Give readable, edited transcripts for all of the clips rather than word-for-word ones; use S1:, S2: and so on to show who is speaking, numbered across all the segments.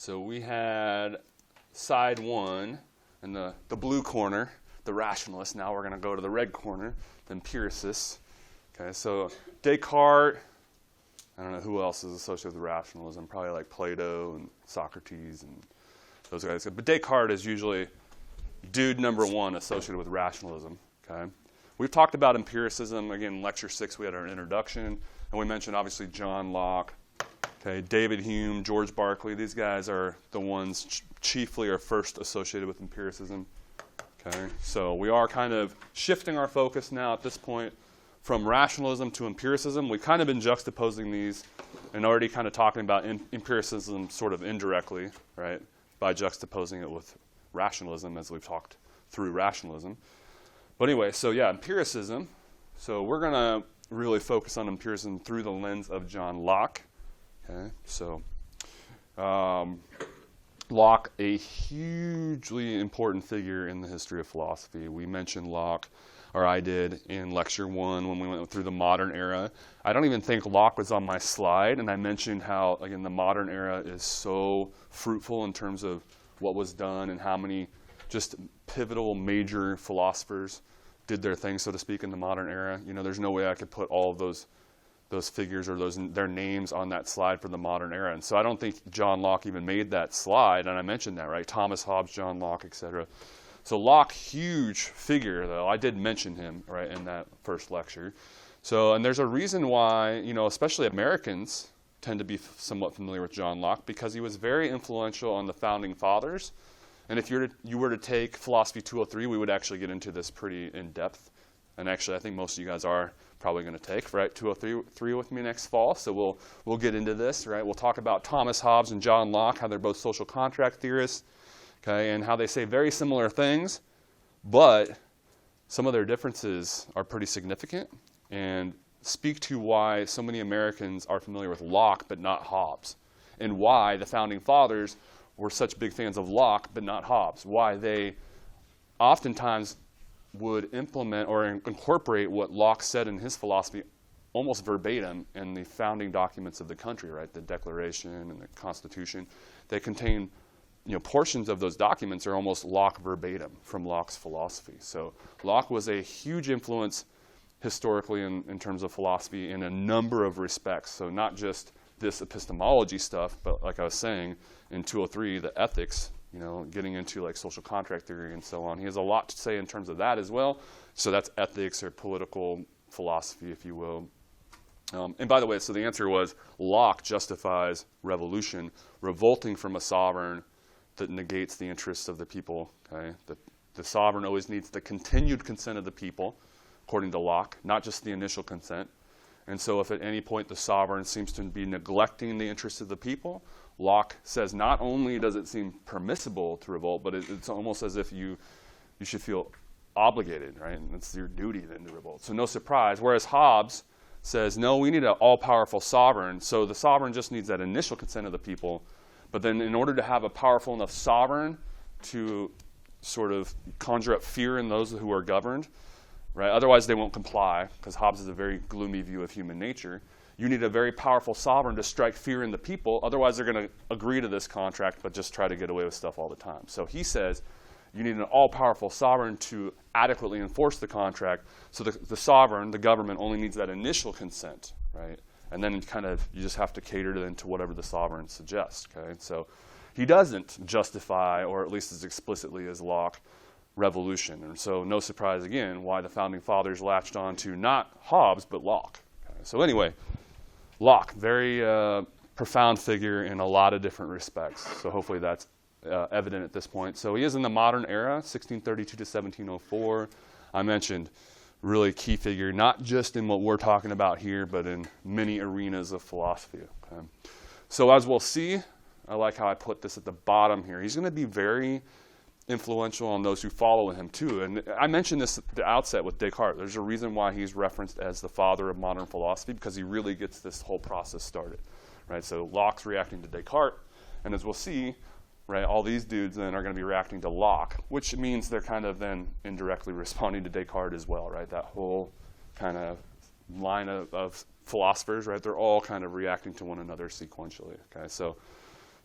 S1: So we had side one in the blue corner, the rationalists. Now we're going to go to the red corner, the empiricists. Okay, so Descartes, I don't know who else is associated with rationalism, probably like Plato and Socrates and those guys. But Descartes is usually dude number one associated with rationalism. Okay, we've talked about empiricism. Again, in lecture 6 we had our introduction, and we mentioned obviously John Locke, okay, David Hume, George Berkeley. These guys are the ones chiefly or first associated with empiricism. Okay, so we are kind of shifting our focus now at this point from rationalism to empiricism. We've kind of been juxtaposing these and already kind of talking about empiricism sort of indirectly, right, by juxtaposing it with rationalism as we've talked through rationalism. But anyway, so yeah, empiricism. So we're going to really focus on empiricism through the lens of John Locke. Okay, so Locke, a hugely important figure in the history of philosophy. We mentioned Locke, or I did, in lecture 1 when we went through the modern era. I don't even think Locke was on my slide, and I mentioned how, again, the modern era is so fruitful in terms of what was done and how many just pivotal major philosophers did their thing, so to speak, in the modern era. You know, there's no way I could put all of those figures or their names on that slide for the modern era. And so I don't think John Locke even made that slide, and I mentioned that, right? Thomas Hobbes, John Locke, etc. So Locke, huge figure, though. I did mention him, right, in that first lecture. So, and there's a reason why, you know, especially Americans tend to be somewhat familiar with John Locke, because he was very influential on the founding fathers. And if you were to take Philosophy 203, we would actually get into this pretty in depth. And actually, I think most of you guys are probably going to take, right, 203 with me next fall. So we'll get into this, right? We'll talk about Thomas Hobbes and John Locke, how they're both social contract theorists, okay, and how they say very similar things, but some of their differences are pretty significant and speak to why so many Americans are familiar with Locke but not Hobbes, and why the founding fathers were such big fans of Locke but not Hobbes, why they oftentimes would implement or incorporate what Locke said in his philosophy almost verbatim in the founding documents of the country, right? The Declaration and the Constitution. They contain, you know, portions of those documents are almost Locke verbatim from Locke's philosophy. So Locke was a huge influence historically in terms of philosophy in a number of respects. So not just this epistemology stuff, but like I was saying, in 203, the ethics, you know, getting into like social contract theory and so on. He has a lot to say in terms of that as well. So that's ethics or political philosophy, if you will. And by the way, so the answer was Locke justifies revolution, revolting from a sovereign that negates the interests of the people. Okay? The sovereign always needs the continued consent of the people, according to Locke, not just the initial consent. And so if at any point the sovereign seems to be neglecting the interests of the people, Locke says not only does it seem permissible to revolt, but it's almost as if you should feel obligated, right? And it's your duty then to revolt. So no surprise. Whereas Hobbes says, no, we need an all-powerful sovereign. So the sovereign just needs that initial consent of the people. But then in order to have a powerful enough sovereign to sort of conjure up fear in those who are governed, right? Otherwise they won't comply, because Hobbes has a very gloomy view of human nature. You need a very powerful sovereign to strike fear in the people. Otherwise, they're going to agree to this contract, but just try to get away with stuff all the time. So he says you need an all-powerful sovereign to adequately enforce the contract. So the sovereign, the government, only needs that initial consent, right? And then kind of you just have to cater to whatever the sovereign suggests, okay? So he doesn't justify, or at least as explicitly as Locke, revolution. And so no surprise, again, why the founding fathers latched on to not Hobbes, but Locke. Okay? So anyway, Locke, very profound figure in a lot of different respects. So hopefully that's evident at this point. So he is in the modern era, 1632 to 1704. I mentioned really key figure, not just in what we're talking about here, but in many arenas of philosophy. Okay? So as we'll see, I like how I put this at the bottom here. He's going to be very influential on those who follow him too. And I mentioned this at the outset with Descartes. There's a reason why he's referenced as the father of modern philosophy, because he really gets this whole process started, right? So Locke's reacting to Descartes, and as we'll see, right, all these dudes then are going to be reacting to Locke, which means they're kind of then indirectly responding to Descartes as well, right? That whole kind of line of philosophers, right? They're all kind of reacting to one another sequentially, okay? So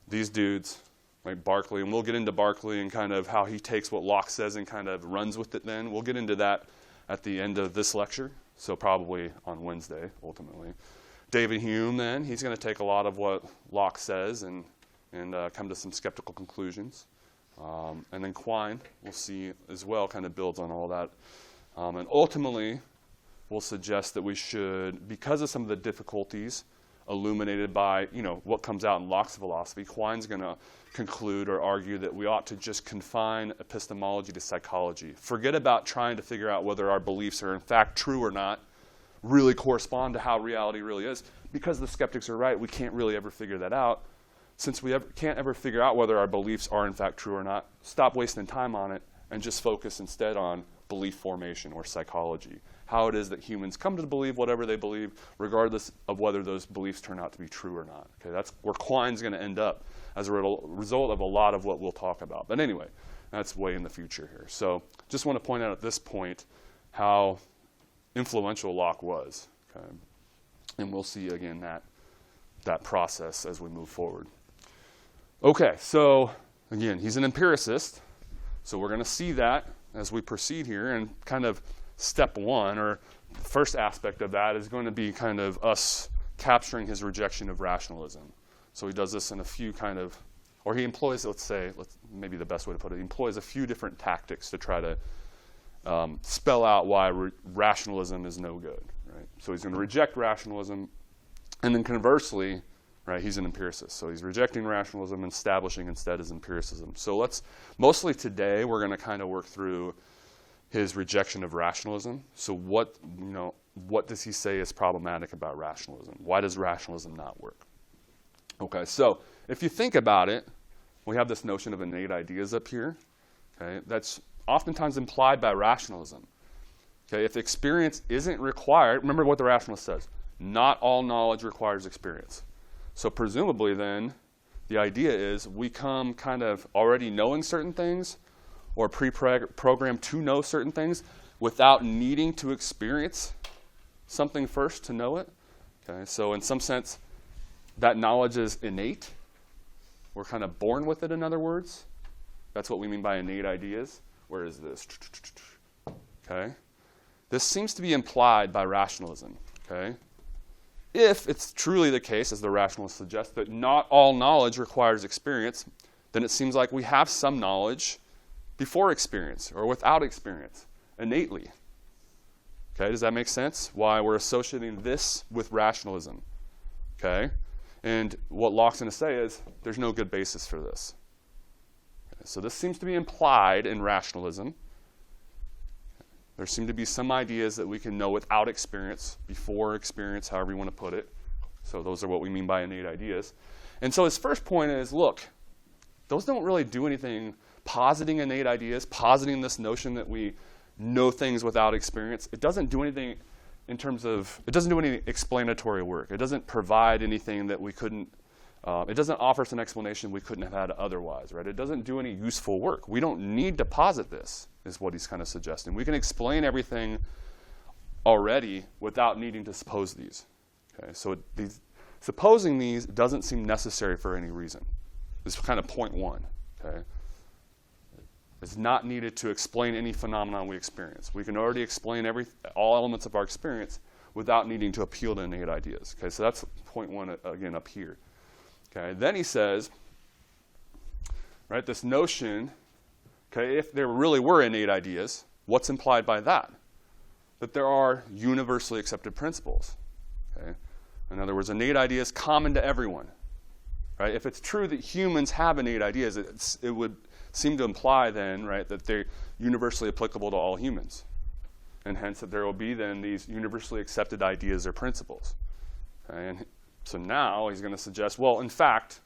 S1: these dudes right? Berkeley, and we'll get into Berkeley and kind of how he takes what Locke says and kind of runs with it then. We'll get into that at the end of this lecture, so probably on Wednesday, ultimately. David Hume, then, he's going to take a lot of what Locke says and come to some skeptical conclusions. And then Quine, we'll see as well, kind of builds on all that. And ultimately, we'll suggest that we should, because of some of the difficulties illuminated by, what comes out in Locke's philosophy, Quine's going to conclude or argue that we ought to just confine epistemology to psychology. Forget about trying to figure out whether our beliefs are in fact true or not, really correspond to how reality really is. Because the skeptics are right, we can't really ever figure that out. Since we can't ever figure out whether our beliefs are in fact true or not, stop wasting time on it and just focus instead on belief formation or psychology. How it is that humans come to believe whatever they believe, regardless of whether those beliefs turn out to be true or not. Okay, that's where Quine's going to end up as a result of a lot of what we'll talk about. But anyway, that's way in the future here. So just want to point out at this point how influential Locke was. Okay? And we'll see again that process as we move forward. Okay, so again, he's an empiricist. So we're going to see that as we proceed here, and kind of step one, or the first aspect of that, is going to be kind of us capturing his rejection of rationalism. So he does this in a few or he employs, maybe the best way to put it, he employs a few different tactics to try to spell out why rationalism is no good. Right? So he's going to reject rationalism, and then conversely, right, he's an empiricist. So he's rejecting rationalism and establishing instead his empiricism. So mostly today, we're going to kind of work through his rejection of rationalism. So what does he say is problematic about rationalism? Why does rationalism not work? Okay, so if you think about it, we have this notion of innate ideas up here. Okay, that's oftentimes implied by rationalism. Okay, if experience isn't required, remember what the rationalist says, not all knowledge requires experience. So presumably then, the idea is we come kind of already knowing certain things, or pre-programmed to know certain things without needing to experience something first to know it. Okay, so in some sense, that knowledge is innate. We're kind of born with it, in other words. That's what we mean by innate ideas. Where is this? Okay. This seems to be implied by rationalism. Okay. If it's truly the case, as the rationalists suggest, that not all knowledge requires experience, then it seems like we have some knowledge before experience or without experience, innately. Okay, does that make sense? Why we're associating this with rationalism. Okay, and what Locke's going to say is there's no good basis for this. Okay, so this seems to be implied in rationalism. There seem to be some ideas that we can know without experience, before experience, however you want to put it. So those are what we mean by innate ideas. And so his first point is, look, those don't really do anything. Positing innate ideas, positing this notion that we know things without experience, it doesn't do anything in terms of, it doesn't do any explanatory work. It doesn't provide anything that we couldn't, it doesn't offer us an explanation we couldn't have had otherwise, right? It doesn't do any useful work. We don't need to posit this, is what he's kind of suggesting. We can explain everything already without needing to suppose these. Okay, so supposing these doesn't seem necessary for any reason. This is kind of point one. Okay. It's not needed to explain any phenomenon we experience. We can already explain all elements of our experience without needing to appeal to innate ideas. Okay, so that's point one again up here. Okay, then he says, right, this notion, okay, if there really were innate ideas, what's implied by that? That there are universally accepted principles. Okay, in other words, innate ideas common to everyone. Right? If it's true that humans have innate ideas, it would seem to imply then, right, that they're universally applicable to all humans. And hence that there will be then these universally accepted ideas or principles. Okay? And so now he's going to suggest, well, in fact,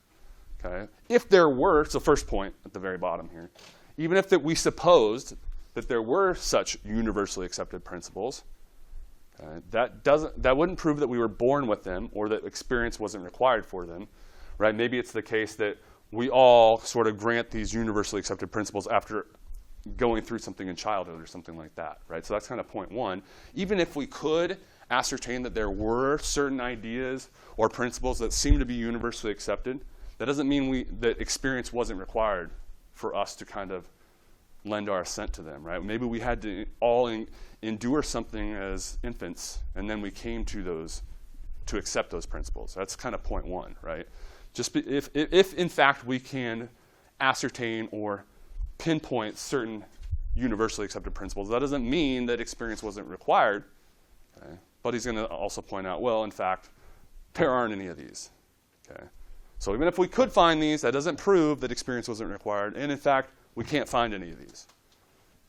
S1: okay, if there were, so first point at the very bottom here, even if we supposed that there were such universally accepted principles, that wouldn't prove that we were born with them or that experience wasn't required for them. Right? Maybe it's the case that we all sort of grant these universally accepted principles after going through something in childhood or something like that, right? So that's kind of point one. Even if we could ascertain that there were certain ideas or principles that seem to be universally accepted, that doesn't mean that experience wasn't required for us to kind of lend our assent to them, right? Maybe we had to all endure something as infants, and then we came to accept those principles. That's kind of point one, right? If in fact we can ascertain or pinpoint certain universally accepted principles, that doesn't mean that experience wasn't required, okay? But he's going to also point out, well, in fact, there aren't any of these, okay? So even if we could find these, that doesn't prove that experience wasn't required, and in fact, we can't find any of these,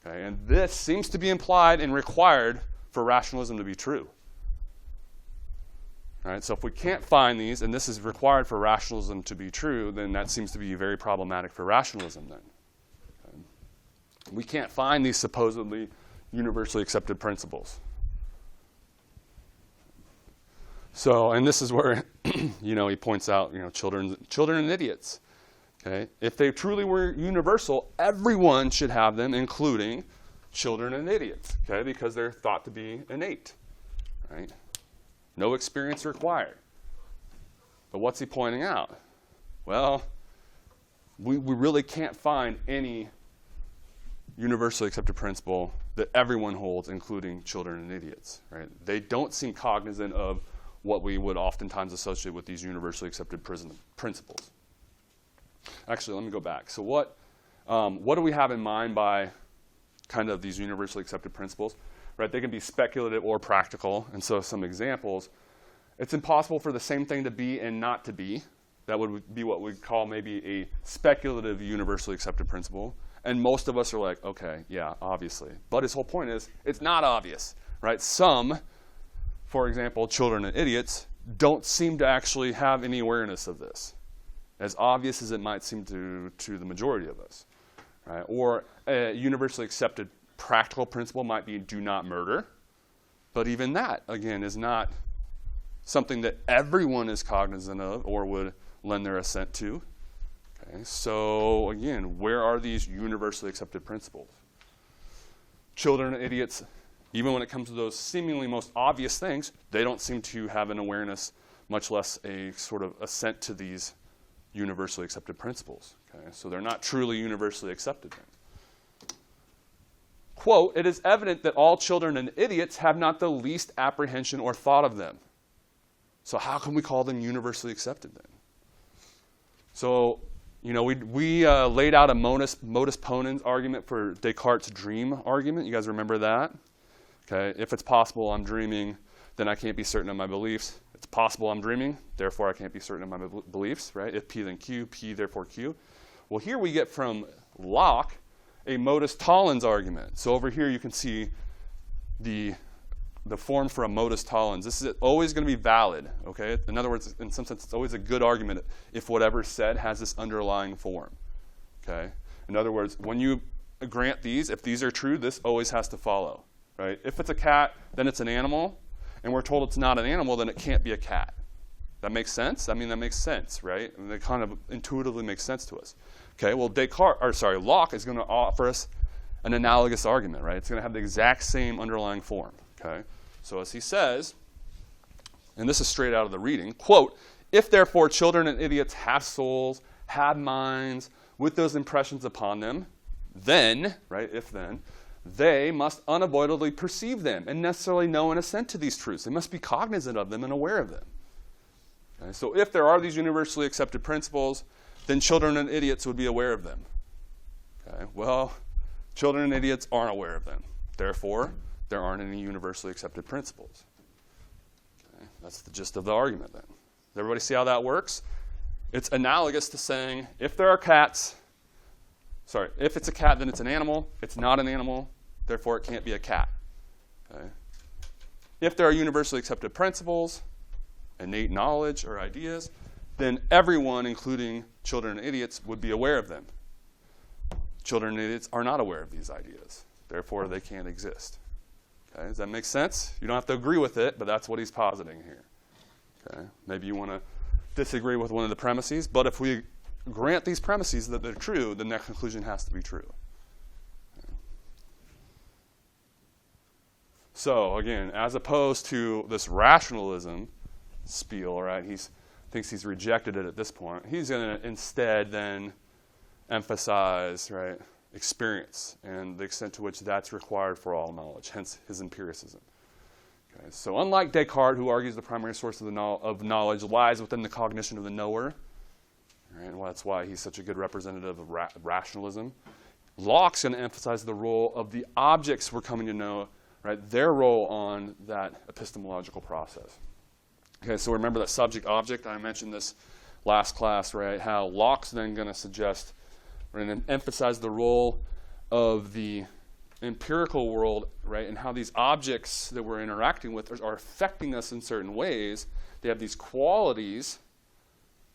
S1: okay? And this seems to be implied and required for rationalism to be true. All right, so if we can't find these, and this is required for rationalism to be true, then that seems to be very problematic for rationalism then. Okay? We can't find these supposedly universally accepted principles. So, and this is where, he points out, children and idiots. Okay? If they truly were universal, everyone should have them, including children and idiots, okay? Because they're thought to be innate, right? No experience required. But what's he pointing out? Well, we really can't find any universally accepted principle that everyone holds, including children and idiots, right? They don't seem cognizant of what we would oftentimes associate with these universally accepted principles. Actually, let me go back. So what do we have in mind by kind of these universally accepted principles? Right? They can be speculative or practical. And so some examples. It's impossible for the same thing to be and not to be. That would be what we'd call maybe a speculative universally accepted principle. And most of us are like, okay, yeah, obviously. But his whole point is, it's not obvious, right? Some, for example, children and idiots, don't seem to actually have any awareness of this, as obvious as it might seem to the majority of us, right? Or a universally accepted practical principle might be do not murder, but even that, again, is not something that everyone is cognizant of or would lend their assent to. Okay, so again, where are these universally accepted principles? Children and idiots, even when it comes to those seemingly most obvious things, they don't seem to have an awareness, much less a sort of assent to these universally accepted principles. Okay, so they're not truly universally accepted then. Quote, "It is evident that all children and idiots have not the least apprehension or thought of them." So how can we call them universally accepted then? So, we laid out a modus ponens argument for Descartes' dream argument. You guys remember that? Okay, if it's possible I'm dreaming, then I can't be certain of my beliefs. It's possible I'm dreaming, therefore I can't be certain of my beliefs, right? If P, then Q, P, therefore Q. Well, here we get from Locke a modus tollens argument. So over here you can see the form for a modus tollens. This is always going to be valid, okay? In other words, in some sense, it's always a good argument if whatever's said has this underlying form, okay? In other words, when you grant these, if these are true, this always has to follow, right? If it's a cat, then it's an animal, and we're told it's not an animal, then it can't be a cat. That makes sense? I mean, that makes sense, right? I mean, that kind of intuitively makes sense to us. Okay, well, Locke is going to offer us an analogous argument, right? It's going to have the exact same underlying form, okay? So as he says, and this is straight out of the reading, quote, "If therefore children and idiots have souls, have minds, with those impressions upon them, then," right, if then, "they must unavoidably perceive them and necessarily know and assent to these truths." They must be cognizant of them and aware of them. Okay, so if there are these universally accepted principles, then children and idiots would be aware of them. Okay, well, children and idiots aren't aware of them. Therefore, there aren't any universally accepted principles. Okay, that's the gist of the argument then. Does everybody see how that works? It's analogous to saying if there are cats, if it's a cat, then it's an animal. It's not an animal, therefore it can't be a cat. Okay? If there are universally accepted principles, innate knowledge or ideas, then everyone, including children and idiots, would be aware of them. Children and idiots are not aware of these ideas. Therefore, they can't exist. Okay, does that make sense? You don't have to agree with it, but that's what he's positing here. Okay, maybe you want to disagree with one of the premises, but if we grant these premises that they're true, then that conclusion has to be true. Okay. So again, as opposed to this rationalism spiel, right? He's thinks he's rejected it at this point, he's going to instead then emphasize, right, experience and the extent to which that's required for all knowledge, hence his empiricism. Okay, so unlike Descartes, who argues the primary source of knowledge lies within the cognition of the knower, right, and that's why he's such a good representative of rationalism, Locke's going to emphasize the role of the objects we're coming to know, right, their role on that epistemological process. Okay, so remember that subject-object. I mentioned this last class, right, how Locke's then going to suggest and emphasize the role of the empirical world, right, and how these objects that we're interacting with are affecting us in certain ways. They have these qualities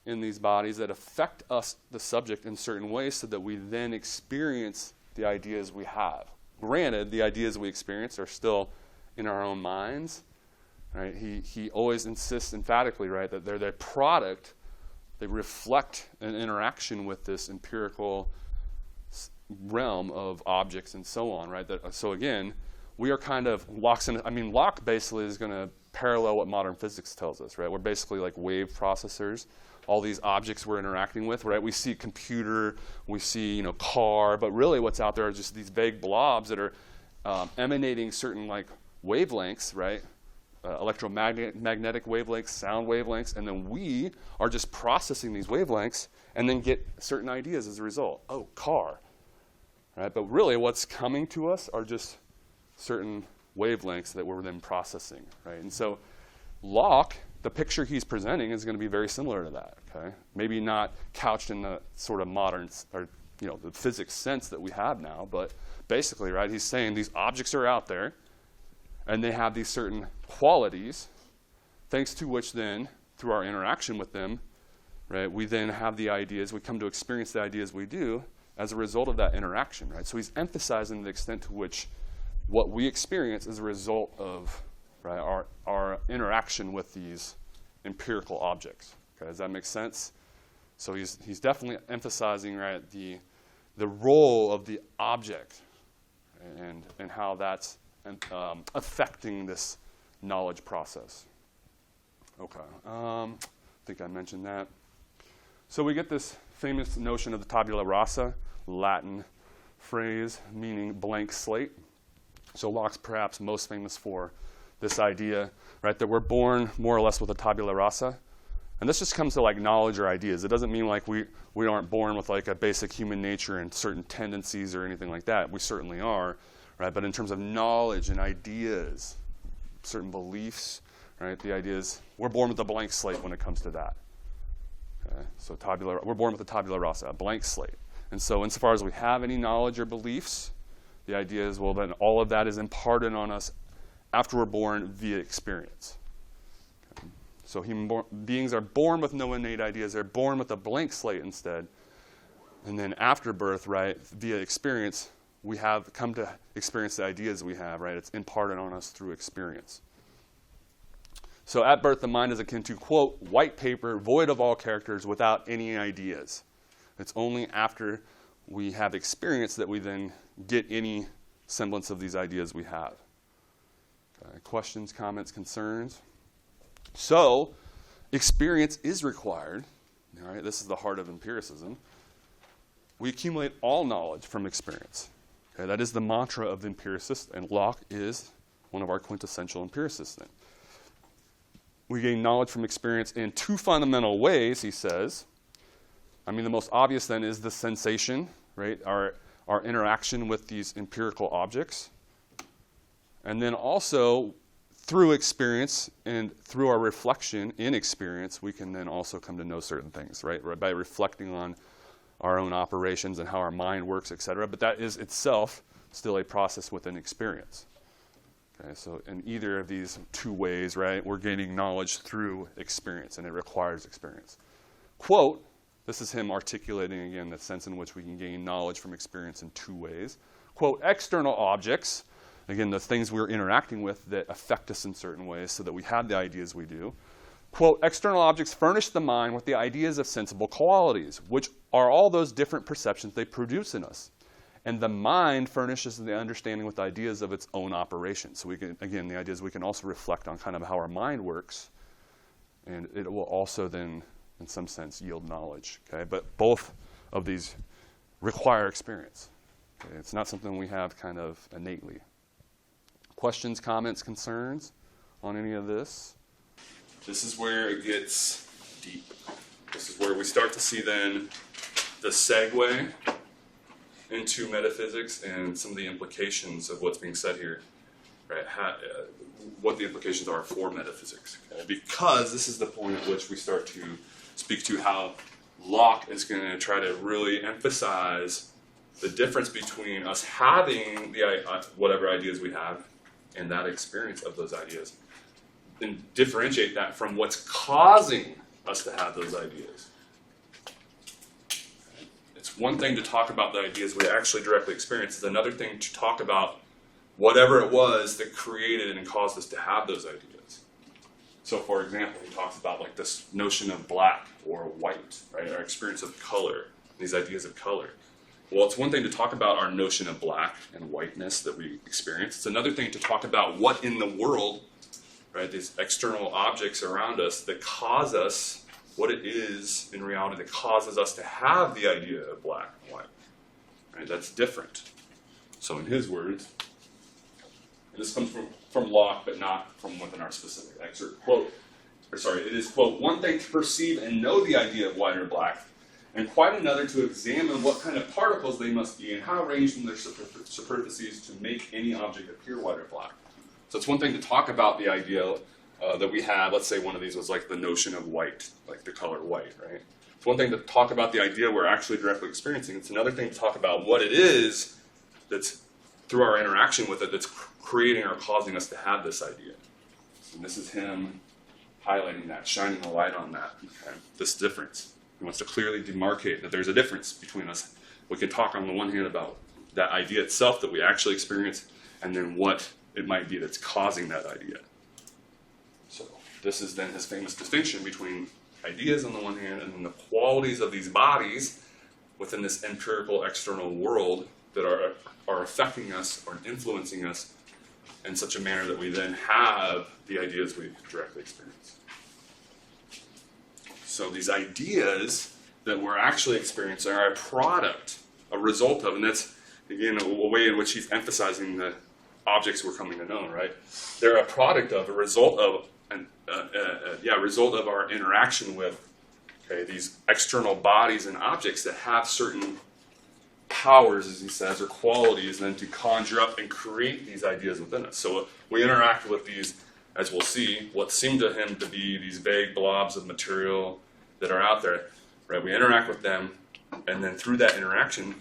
S1: in these bodies that affect us, the subject, in certain ways so that we then experience the ideas we have. Granted, the ideas we experience are still in our own minds, right? He always insists emphatically, right, that they're their product. They reflect an interaction with this empirical realm of objects and so on, right? So again, we are kind of Locke basically is going to parallel what modern physics tells us, right? We're basically like wave processors. All these objects we're interacting with, right? We see computer, we see, car, but really what's out there are just these vague blobs that are emanating certain like wavelengths, right? Electromagnetic wavelengths, sound wavelengths, and then we are just processing these wavelengths and then get certain ideas as a result. Oh, car, right? But really what's coming to us are just certain wavelengths that we're then processing, right? And so Locke, the picture he's presenting is going to be very similar to that, okay? Maybe not couched in the sort of modern, or the physics sense that we have now, but basically, right, he's saying these objects are out there, and they have these certain qualities, thanks to which then, through our interaction with them, right, we then have the ideas, we come to experience the ideas we do as a result of that interaction, right? So he's emphasizing the extent to which what we experience is a result of, right, our interaction with these empirical objects. Okay, does that make sense? So he's definitely emphasizing, right, the role of the object and how that's affecting this knowledge process. Okay, I think I mentioned that. So we get this famous notion of the tabula rasa, Latin phrase meaning blank slate. So Locke's perhaps most famous for this idea, right, that we're born more or less with a tabula rasa. And this just comes to like knowledge or ideas. It doesn't mean like we aren't born with like a basic human nature and certain tendencies or anything like that. We certainly are, right? But in terms of knowledge and ideas, certain beliefs, right, the idea is we're born with a blank slate when it comes to that. Okay? So we're born with a tabula rasa, a blank slate. And so insofar as we have any knowledge or beliefs, the idea is, well, then all of that is imparted on us after we're born via experience. Okay. So human beings are born with no innate ideas. They're born with a blank slate instead. And then after birth, right, via experience, we have come to experience the ideas we have, right? It's imparted on us through experience. So at birth, the mind is akin to, quote, white paper, void of all characters, without any ideas. It's only after we have experience that we then get any semblance of these ideas we have. Okay. Questions, comments, concerns? So experience is required. All right, this is the heart of empiricism. We accumulate all knowledge from experience. Okay, that is the mantra of the empiricist, and Locke is one of our quintessential empiricists. Then. We gain knowledge from experience in two fundamental ways, he says. The most obvious then is the sensation, right? Our interaction with these empirical objects. And then also, through experience and through our reflection in experience, we can then also come to know certain things, right? By reflecting on our own operations and how our mind works, et cetera. But that is itself still a process within experience. Okay, so in either of these two ways, right, we're gaining knowledge through experience, and it requires experience. Quote, this is him articulating, again, the sense in which we can gain knowledge from experience in two ways. Quote, external objects, again, the things we're interacting with that affect us in certain ways so that we have the ideas we do. Quote, external objects furnish the mind with the ideas of sensible qualities, which are all those different perceptions they produce in us. And the mind furnishes the understanding with ideas of its own operation. So we can, again, the idea is we can also reflect on kind of how our mind works and it will also then, in some sense, yield knowledge. Okay? But both of these require experience. Okay? It's not something we have kind of innately. Questions, comments, concerns on any of this? This is where it gets deep. This is where we start to see then the segue into metaphysics and some of the implications of what's being said here, right? What the implications are for metaphysics. Okay? Because this is the point at which we start to speak to how Locke is going to try to really emphasize the difference between us having the whatever ideas we have and that experience of those ideas, and differentiate that from what's causing us to have those ideas. It's one thing to talk about the ideas we actually directly experience. It's another thing to talk about whatever it was that created and caused us to have those ideas. So, for example, he talks about like this notion of black or white, right? Our experience of color, these ideas of color. Well, it's one thing to talk about our notion of black and whiteness that we experience. It's another thing to talk about what in the world, right, these external objects around us that cause us, what it is in reality that causes us to have the idea of black and white. Right? That's different. So in his words, and this comes from Locke, but not from within our specific excerpt. It is, quote, one thing to perceive and know the idea of white or black, and quite another to examine what kind of particles they must be and how arranged in their superficies to make any object appear white or black. So it's one thing to talk about the idea that we have. Let's say one of these was like the notion of white, like the color white, right? It's one thing to talk about the idea we're actually directly experiencing. It's another thing to talk about what it is that's, through our interaction with it, that's creating or causing us to have this idea. And this is him highlighting that, shining a light on that, okay? This difference. He wants to clearly demarcate that there's a difference between us. We can talk on the one hand about that idea itself that we actually experience, and then what it might be that's causing that idea. So this is then his famous distinction between ideas on the one hand and then the qualities of these bodies within this empirical external world that are affecting us or influencing us in such a manner that we then have the ideas we directly experience. So these ideas that we're actually experiencing are a product, a result of, and that's, again, a way in which he's emphasizing the objects we're coming to know, right? They're a product of, a result of, result of our interaction with, okay, these external bodies and objects that have certain powers, as he says, or qualities, then to conjure up and create these ideas within us. So we interact with these, as we'll see, what seem to him to be these vague blobs of material that are out there, right? We interact with them, and then through that interaction,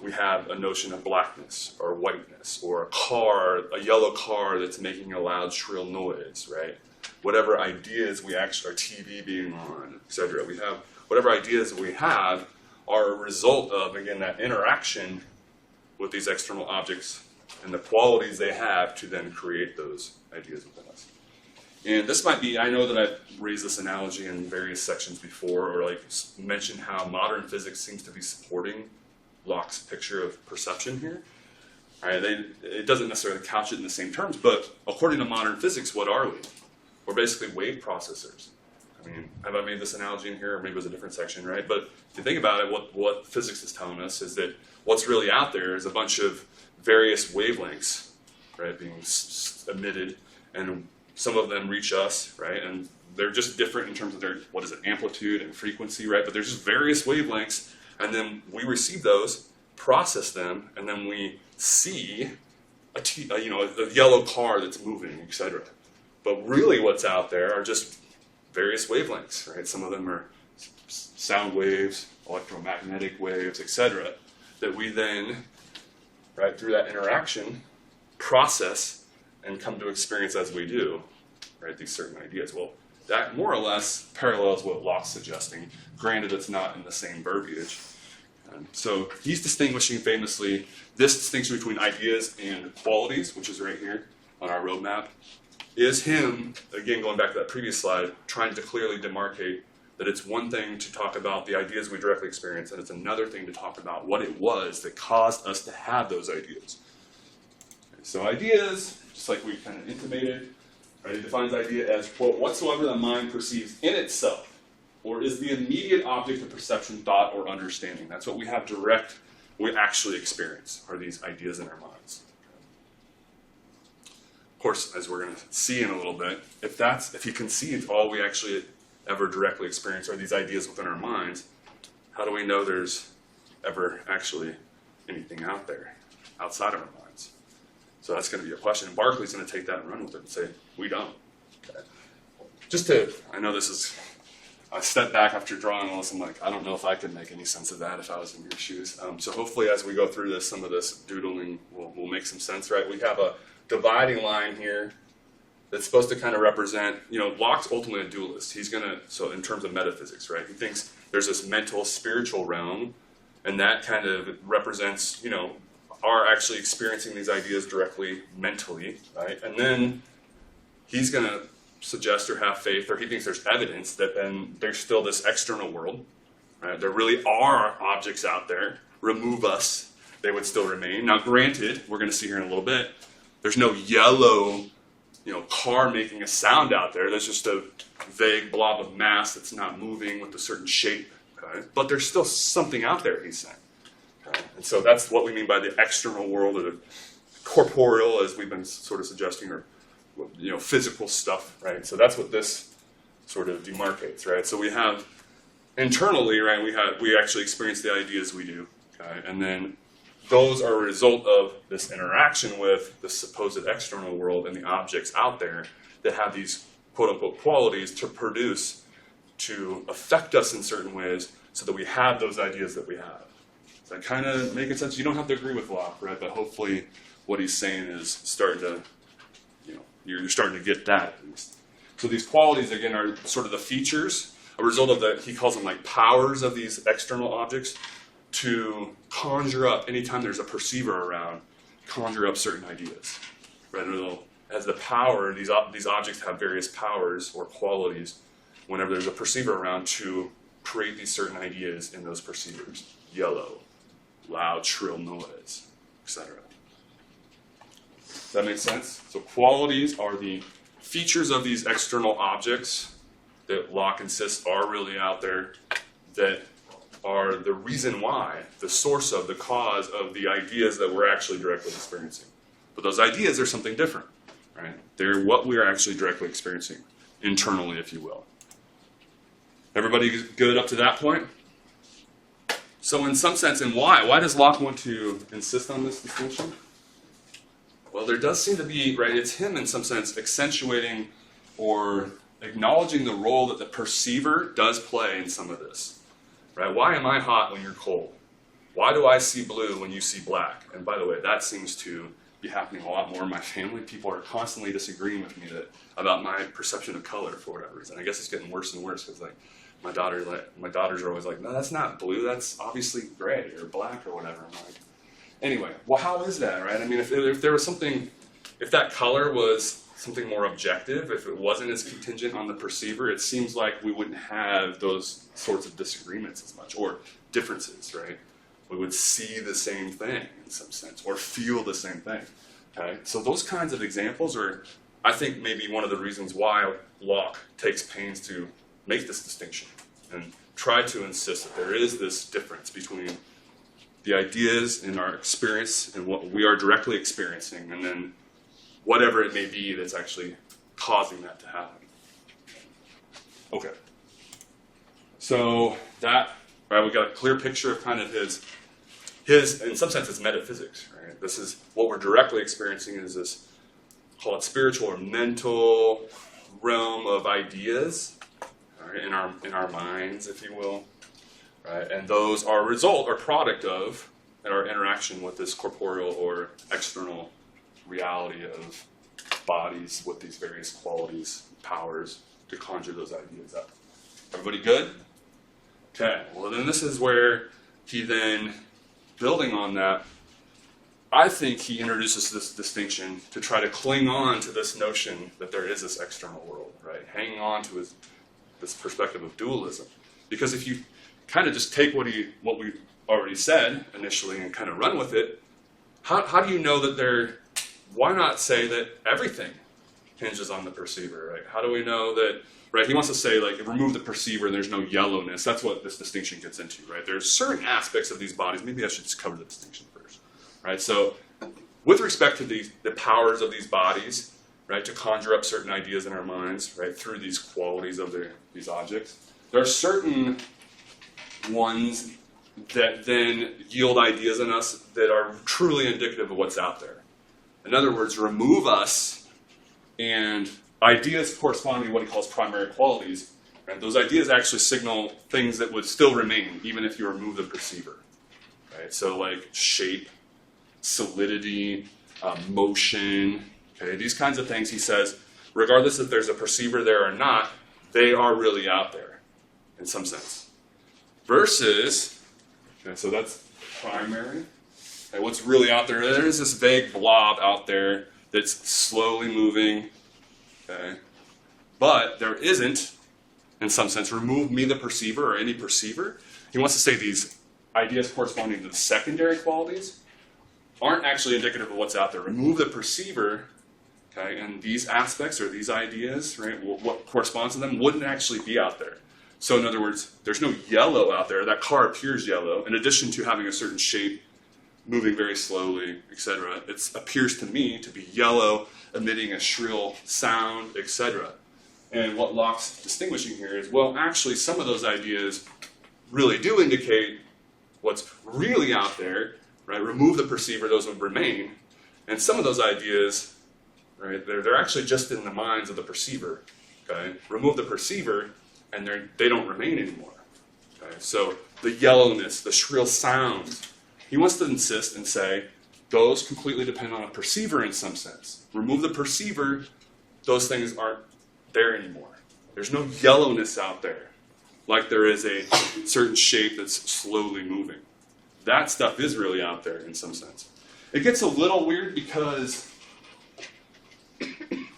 S1: we have a notion of blackness or whiteness, or a car, a yellow car that's making a loud, shrill noise, right? Whatever ideas we actually, our TV being on, etc. We have whatever ideas we have are a result of, again, that interaction with these external objects and the qualities they have to then create those ideas within us. And this might be, I know that I've raised this analogy in various sections before, or like mentioned how modern physics seems to be supporting Locke's picture of perception here. All right, it doesn't necessarily couch it in the same terms, but according to modern physics, what are we? We're basically wave processors. I mean, have I made this analogy in here, or maybe it was a different section, right? But if you think about it, what physics is telling us is that what's really out there is a bunch of various wavelengths, right, being emitted, and some of them reach us, right, and they're just different in terms of their, amplitude and frequency, right, but there's just various wavelengths, and then we receive those, process them, and then we see a yellow car that's moving, etc. But really what's out there are just various wavelengths, right? Some of them are sound waves, electromagnetic waves, etc., that we then, right, through that interaction, process and come to experience as we do, right, these certain ideas. Well, that more or less parallels what Locke's suggesting. Granted, it's not in the same verbiage. So he's distinguishing famously this distinction between ideas and qualities, which is right here on our roadmap, is him, again, going back to that previous slide, trying to clearly demarcate that it's one thing to talk about the ideas we directly experience, and it's another thing to talk about what it was that caused us to have those ideas. So ideas, just like we kind of intimated, Right? He defines idea as, quote, whatsoever the mind perceives in itself, or is the immediate object of perception, thought, or understanding. That's what we have direct, we actually experience, are these ideas in our minds. Of course, as we're going to see in a little bit, if he conceives all we actually ever directly experience are these ideas within our minds, how do we know there's ever actually anything out there, outside of our minds? So that's going to be a question. And Berkeley's going to take that and run with it and say, we don't. Okay. I know this is, I stepped back after drawing all this, I'm like, I don't know if I could make any sense of that if I was in your shoes. So hopefully as we go through this, some of this doodling will make some sense, right? We have a dividing line here that's supposed to kind of represent, Locke's ultimately a dualist. He's going to, so in terms of metaphysics, right? He thinks there's this mental, spiritual realm, and that kind of represents, are actually experiencing these ideas directly mentally, right? And then he's going to suggest or have faith, or he thinks there's evidence that then there's still this external world, right? There really are objects out there. Remove us, they would still remain. Now, granted, we're going to see here in a little bit, there's no yellow, car making a sound out there. There's just a vague blob of mass that's not moving with a certain shape. Okay? But there's still something out there, he's saying. Okay? And so that's what we mean by the external world, or the corporeal, as we've been sort of suggesting, or physical stuff, right? So that's what this sort of demarcates, right? So we have internally, right? We actually experience the ideas we do, okay? And then those are a result of this interaction with the supposed external world and the objects out there that have these quote-unquote qualities to produce, to affect us in certain ways so that we have those ideas that we have. Does that kind of make sense? You don't have to agree with Locke, right? But hopefully what he's saying is starting to, you're starting to get that at least. So these qualities, again, are sort of the features, a result of he calls them like powers of these external objects, to conjure up, anytime there's a perceiver around, conjure up certain ideas. Right? As the power, these objects have various powers or qualities whenever there's a perceiver around to create these certain ideas in those perceivers. Yellow, loud, shrill noise, etc. Does that make sense? So qualities are the features of these external objects that Locke insists are really out there, that are the reason why, the source of, the cause of the ideas that we're actually directly experiencing. But those ideas are something different, right? They're what we are actually directly experiencing, internally, if you will. Everybody good up to that point? So in some sense, and why does Locke want to insist on this distinction? Well, there does seem to be, right, it's him in some sense accentuating or acknowledging the role that the perceiver does play in some of this. Right? Why am I hot when you're cold? Why do I see blue when you see black? And by the way, that seems to be happening a lot more in my family. People are constantly disagreeing with me about my perception of color for whatever reason. I guess it's getting worse and worse because my daughters are always like, no, that's not blue. That's obviously gray or black or whatever. I'm like, anyway, well, how is that, right? I mean, if there was something, if that color was something more objective, if it wasn't as contingent on the perceiver, it seems like we wouldn't have those sorts of disagreements as much, or differences, right? We would see the same thing in some sense, or feel the same thing, okay? So those kinds of examples are, I think, maybe one of the reasons why Locke takes pains to make this distinction and try to insist that there is this difference between the ideas in our experience and what we are directly experiencing, and then whatever it may be that's actually causing that to happen. Okay. So that, right, we got a clear picture of kind of his, in some sense, his metaphysics, right? This is what we're directly experiencing is this, call it spiritual or mental realm of ideas, right, in our minds, if you will. Right? And those are a result or product of our interaction with this corporeal or external reality of bodies with these various qualities, powers to conjure those ideas up. Everybody good? Okay, well then this is where he then, building on that, I think he introduces this distinction to try to cling on to this notion that there is this external world, right? Hanging on to this perspective of dualism. Because if you kind of just take what we already said initially and kind of run with it, how do you know that why not say that everything hinges on the perceiver, right? How do we know that, right? He wants to say, like, remove the perceiver and there's no yellowness. That's what this distinction gets into, right? There's certain aspects of these bodies. Maybe I should just cover the distinction first, right? So with respect to the powers of these bodies, right, to conjure up certain ideas in our minds, right, through these qualities of these objects, there are certain ones that then yield ideas in us that are truly indicative of what's out there. In other words, remove us, and ideas corresponding to what he calls primary qualities, right? Those ideas actually signal things that would still remain even if you remove the perceiver, right? So like shape, solidity, motion, okay? These kinds of things, he says, regardless if there's a perceiver there or not, they are really out there in some sense. Versus, okay, so that's primary. Okay, what's really out there? There is this vague blob out there that's slowly moving. Okay, but there isn't, in some sense, remove me the perceiver or any perceiver. He wants to say these ideas corresponding to the secondary qualities aren't actually indicative of what's out there. Remove the perceiver, okay, and these aspects or these ideas, right, what corresponds to them wouldn't actually be out there. So in other words, there's no yellow out there. That car appears yellow. In addition to having a certain shape, moving very slowly, etc., it appears to me to be yellow, emitting a shrill sound, etc. And what Locke's distinguishing here is, well, actually, some of those ideas really do indicate what's really out there, right? Remove the perceiver, those would remain. And some of those ideas, right, they're actually just in the minds of the perceiver, okay? Remove the perceiver, and they don't remain anymore. Okay? So the yellowness, the shrill sounds, he wants to insist and say, those completely depend on a perceiver in some sense. Remove the perceiver, those things aren't there anymore. There's no yellowness out there, like there is a certain shape that's slowly moving. That stuff is really out there in some sense. It gets a little weird because,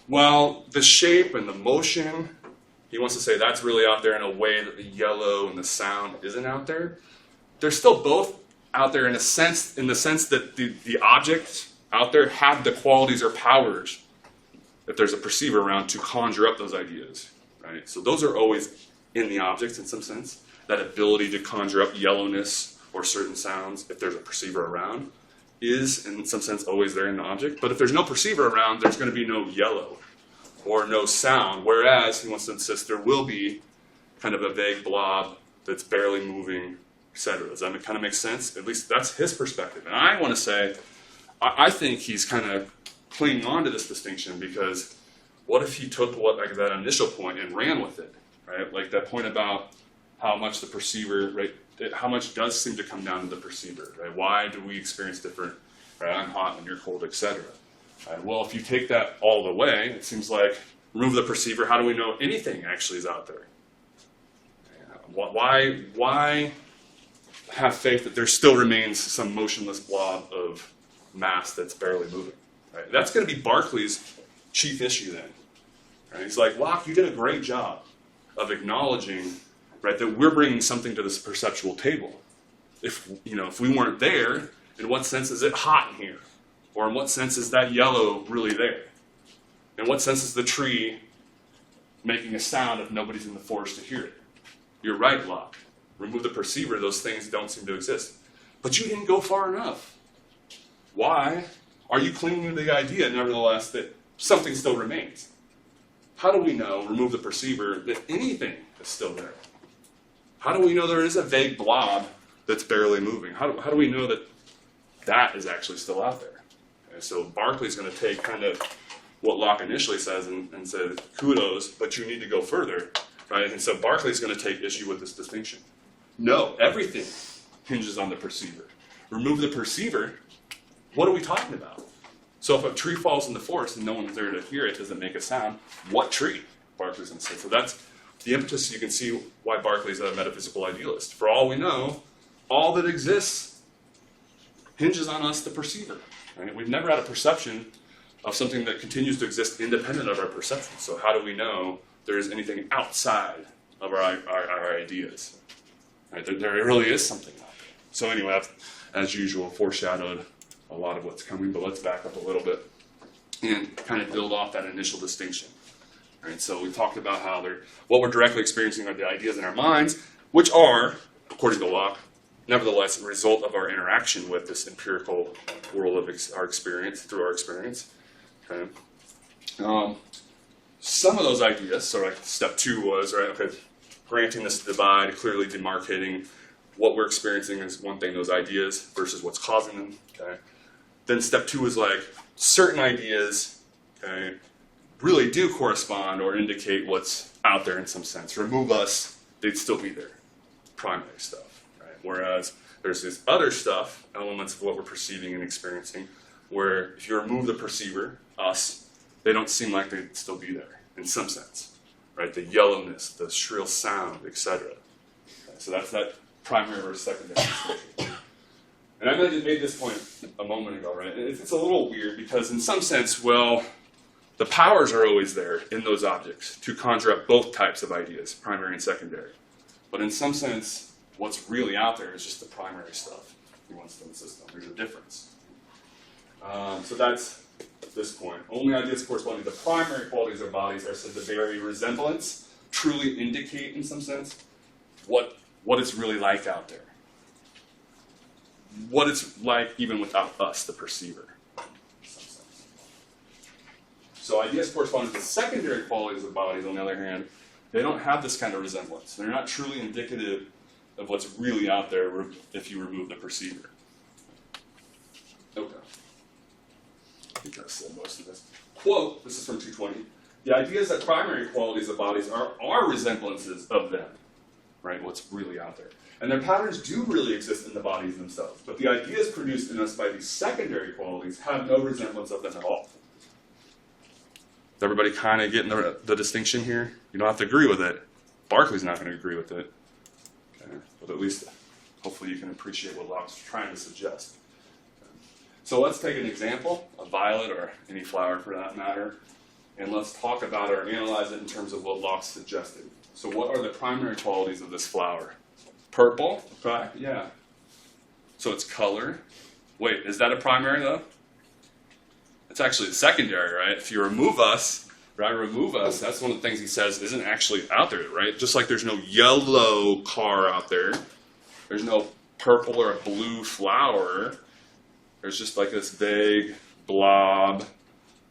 S1: well, the shape and the motion, he wants to say that's really out there in a way that the yellow and the sound isn't out there. They're still both out there in the sense that the objects out there have the qualities or powers, if there's a perceiver around, to conjure up those ideas, right? So those are always in the objects in some sense. That ability to conjure up yellowness or certain sounds, if there's a perceiver around, is in some sense always there in the object. But if there's no perceiver around, there's going to be no yellow or no sound, whereas he wants to insist there will be kind of a vague blob that's barely moving, etc. Does that kind of make sense? At least that's his perspective. And I want to say, I think he's kind of clinging on to this distinction, because what if he took that initial point and ran with it, right? Like that point about how much the perceiver, right? How much does seem to come down to the perceiver, right? Why do we experience different, right? I'm hot and you're cold, etc. Right? Well, if you take that all the way, it seems like remove the perceiver. How do we know anything actually is out there? Why have faith that there still remains some motionless blob of mass that's barely moving? Right? That's going to be Berkeley's chief issue then. Right? He's like, Locke, you did a great job of acknowledging, right, that we're bringing something to this perceptual table. If we weren't there, in what sense is it hot in here? Or in what sense is that yellow really there? In what sense is the tree making a sound if nobody's in the forest to hear it? You're right, Locke. Remove the perceiver, those things don't seem to exist. But you didn't go far enough. Why are you clinging to the idea, nevertheless, that something still remains? How do we know, remove the perceiver, that anything is still there? How do we know there is a vague blob that's barely moving? How do we know that is actually still out there? Okay, so Berkeley's going to take kind of what Locke initially says and say, kudos, but you need to go further. Right? And so Berkeley's going to take issue with this distinction. No, everything hinges on the perceiver. Remove the perceiver, what are we talking about? So if a tree falls in the forest and no one's there to hear it, does it make a sound? What tree? Berkeley's going to say. So that's the impetus. You can see why Berkeley's a metaphysical idealist. For all we know, all that exists hinges on us, the perceiver. Right? We've never had a perception of something that continues to exist independent of our perception. So how do we know there is anything outside of our ideas? Right? There really is something out there. So anyway, I've, as usual, foreshadowed a lot of what's coming, but let's back up a little bit. and kind of build off that initial distinction. Right? So we talked about how what we're directly experiencing are the ideas in our minds, which are, according to Locke, nevertheless a result of our interaction with this empirical world of our experience, through our experience. Okay? Some of those ideas, so like step 2 was, right, okay, granting this divide, clearly demarcating what we're experiencing is one thing, those ideas, versus what's causing them. Okay? Then step 2 is like certain ideas, okay, really do correspond or indicate what's out there in some sense. Remove us, they'd still be there. Primary stuff. Right? Whereas there's this other stuff, elements of what we're perceiving and experiencing, where if you remove the perceiver, us, they don't seem like they'd still be there in some sense. Right? The yellowness, the shrill sound, etc. Okay, so that's that primary versus secondary distinction. And I made this point a moment ago, right? It's a little weird because in some sense, well, the powers are always there in those objects to conjure up both types of ideas, primary and secondary. But in some sense, what's really out there is just the primary stuff he wants in the system. There's a difference. So that's this point. Only ideas corresponding to the primary qualities of bodies are said to vary resemblance, truly indicate in some sense what it's really like out there. What it's like even without us, the perceiver. In some sense. So ideas corresponding to the secondary qualities of bodies, on the other hand, they don't have this kind of resemblance. They're not truly indicative of what's really out there if you remove the perceiver. Okay. I think I said most of this. Quote, this is from 220. The idea is that primary qualities of bodies are resemblances of them, right? What's really out there. And their patterns do really exist in the bodies themselves. But the ideas produced in us by these secondary qualities have no resemblance of them at all. Is everybody kind of getting the distinction here? You don't have to agree with it. Berkeley's not going to agree with it. Okay. But at least, hopefully you can appreciate what Locke's trying to suggest. Okay. So let's take an example, a violet or any flower for that matter, and let's talk about it or analyze it in terms of what Locke suggested. So what are the primary qualities of this flower? Purple, okay, yeah. So it's color. Wait, is that a primary though? It's actually a secondary, right? If you remove us, right, that's one of the things he says isn't actually out there, right? Just like there's no yellow car out there, there's no purple or a blue flower, there's just like this vague blob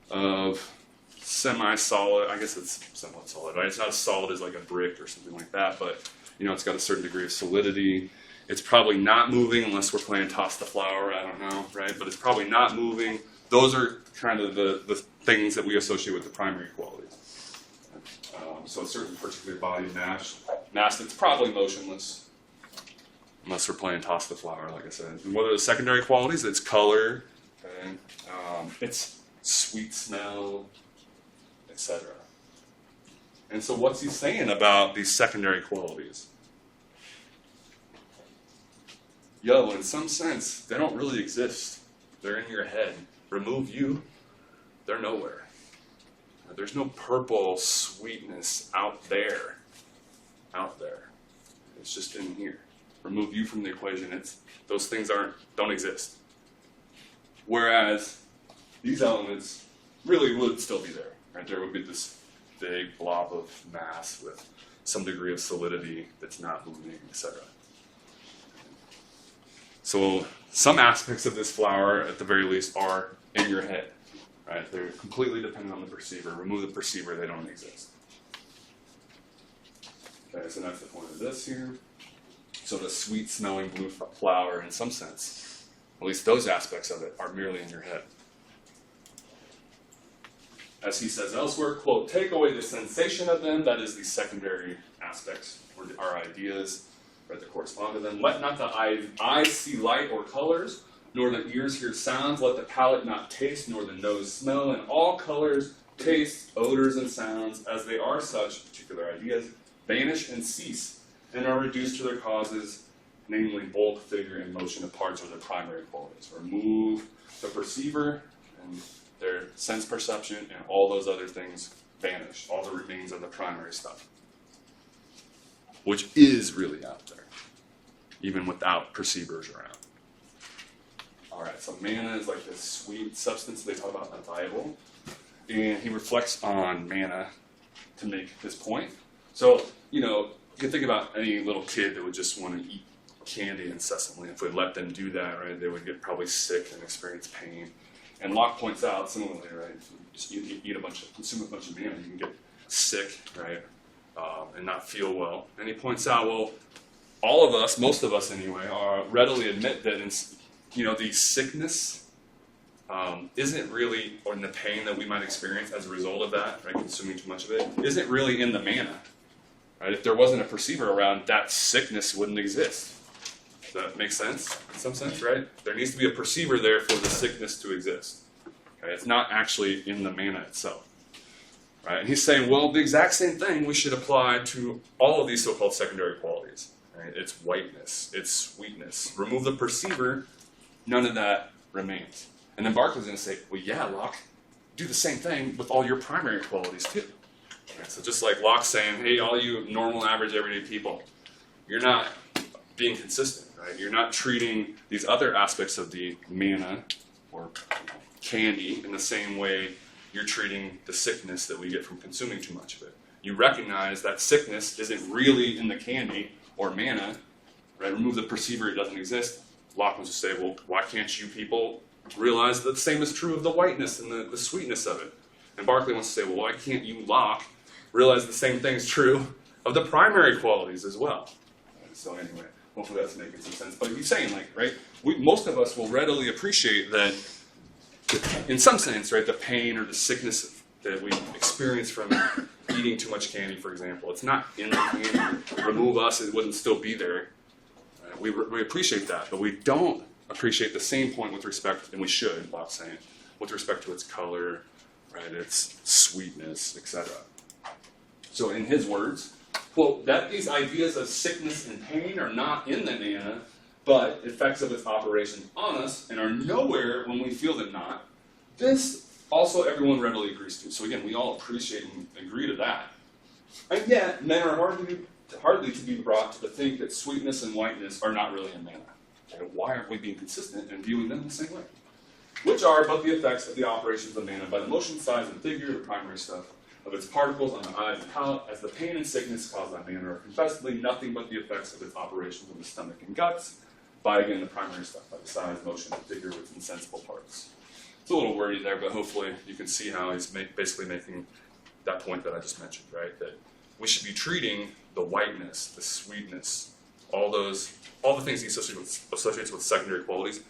S1: of semi-solid, I guess it's somewhat solid, right? It's not as solid as like a brick or something like that, but you know, it's got a certain degree of solidity. It's probably not moving unless we're playing toss the flower, I don't know, right? But it's probably not moving. Those are kind of the things that we associate with the primary qualities. So a certain particular body mass that's probably motionless unless we're playing toss the flower, like I said. And what are the secondary qualities? It's color, okay? It's sweet smell, etc. And so what's he saying about these secondary qualities? Yo, in some sense, they don't really exist. They're in your head. Remove you, they're nowhere. There's no purple sweetness out there. Out there. It's just in here. Remove you from the equation. Those things don't exist. Whereas these elements really would still be there. Right? There would be this big blob of mass with some degree of solidity that's not moving, etc. So some aspects of this flower, at the very least, are in your head. Right? They're completely dependent on the perceiver. Remove the perceiver, they don't exist. Okay, so that's the point of this here. So the sweet-smelling blue flower, in some sense, at least those aspects of it, are merely in your head. As he says elsewhere, quote, take away the sensation of them, that is the secondary aspects, or our ideas, right, that correspond to them. Let not the eyes see light or colors, nor the ears hear sounds. Let the palate not taste, nor the nose smell. And all colors, tastes, odors, and sounds, as they are such, particular ideas, vanish and cease, and are reduced to their causes, namely bulk, figure, and motion of parts, or their primary qualities. Remove the perceiver, and their sense perception, and all those other things vanish. All that remains are the primary stuff, which is really out there, even without perceivers around. All right, so So manna is like this sweet substance they talk about in the Bible. And he reflects on manna to make this point. So, you can think about any little kid that would just want to eat candy incessantly. If we let them do that, right, they would get probably sick and experience pain. And Locke points out similarly, right, if you just consume a bunch of manna, you can get sick, right, and not feel well. And he points out, well, all of us, most of us anyway, readily admit that the sickness isn't really, or the pain that we might experience as a result of that, right, consuming too much of it, isn't really in the manna. Right? If there wasn't a perceiver around, that sickness wouldn't exist. Does that make sense? In some sense, right? There needs to be a perceiver there for the sickness to exist. Okay? It's not actually in the manna itself. Right? And he's saying, well, the exact same thing we should apply to all of these so-called secondary qualities. Right? It's whiteness, it's sweetness. Remove the perceiver, none of that remains. And then Berkeley's going to say, well, yeah, Locke, do the same thing with all your primary qualities too. Right? So just like Locke saying, hey, all you normal, average, everyday people, you're not being consistent, right? You're not treating these other aspects of the manna or candy in the same way you're treating the sickness that we get from consuming too much of it. You recognize that sickness isn't really in the candy or manna, right? Remove the perceiver, it doesn't exist. Locke wants to say, well, why can't you people realize that the same is true of the whiteness and the sweetness of it? And Berkeley wants to say, well, why can't you, Locke, realize the same thing is true of the primary qualities as well? So anyway, hopefully that's making some sense. But he's saying, right, most of us will readily appreciate that, in some sense, right, the pain or the sickness that we experience from eating too much candy, for example, it's not in the candy. Remove us, it wouldn't still be there. We appreciate that, but we don't appreciate the same point with respect, and we should, Locke's saying, with respect to its color, right, its sweetness, etc. So in his words, quote, that these ideas of sickness and pain are not in the manna, but effects of its operation on us, and are nowhere when we feel them not. This also everyone readily agrees to. So again, we all appreciate and agree to that. And yet, men are hardly to be brought to think that sweetness and whiteness are not really in manna. Okay, why aren't we being consistent and viewing them the same way? Which are but the effects of the operations of manna by the motion, size, and figure, the primary stuff of its particles on the eyes and palate, as the pain and sickness caused by manna are confessedly nothing but the effects of its operations on the stomach and guts, by again the primary stuff, by the size, motion, and figure with insensible parts. It's a little wordy there, but hopefully you can see how he's basically making that point that I just mentioned, right? That we should be treating the whiteness, the sweetness, all the things he associates with secondary qualities.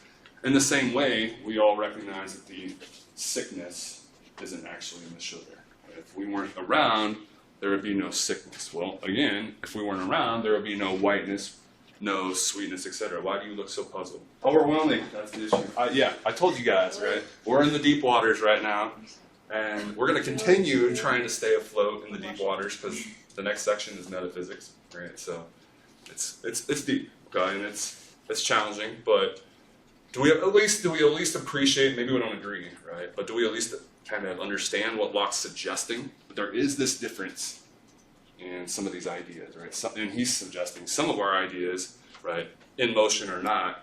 S1: In the same way, we all recognize that the sickness isn't actually in the sugar. If we weren't around, there would be no sickness. Well, again, if we weren't around, there would be no whiteness, no sweetness, etc. Why do you look so puzzled? Overwhelming, that's the issue. I told you guys, right? We're in the deep waters right now, and we're going to continue trying to stay afloat in the deep waters because the next section is metaphysics, right? So it's deep, okay, and it's challenging, but do we at least appreciate? Maybe we don't agree, right? But do we at least kind of understand what Locke's suggesting? But there is this difference in some of these ideas, right? And he's suggesting some of our ideas, right, in motion or not,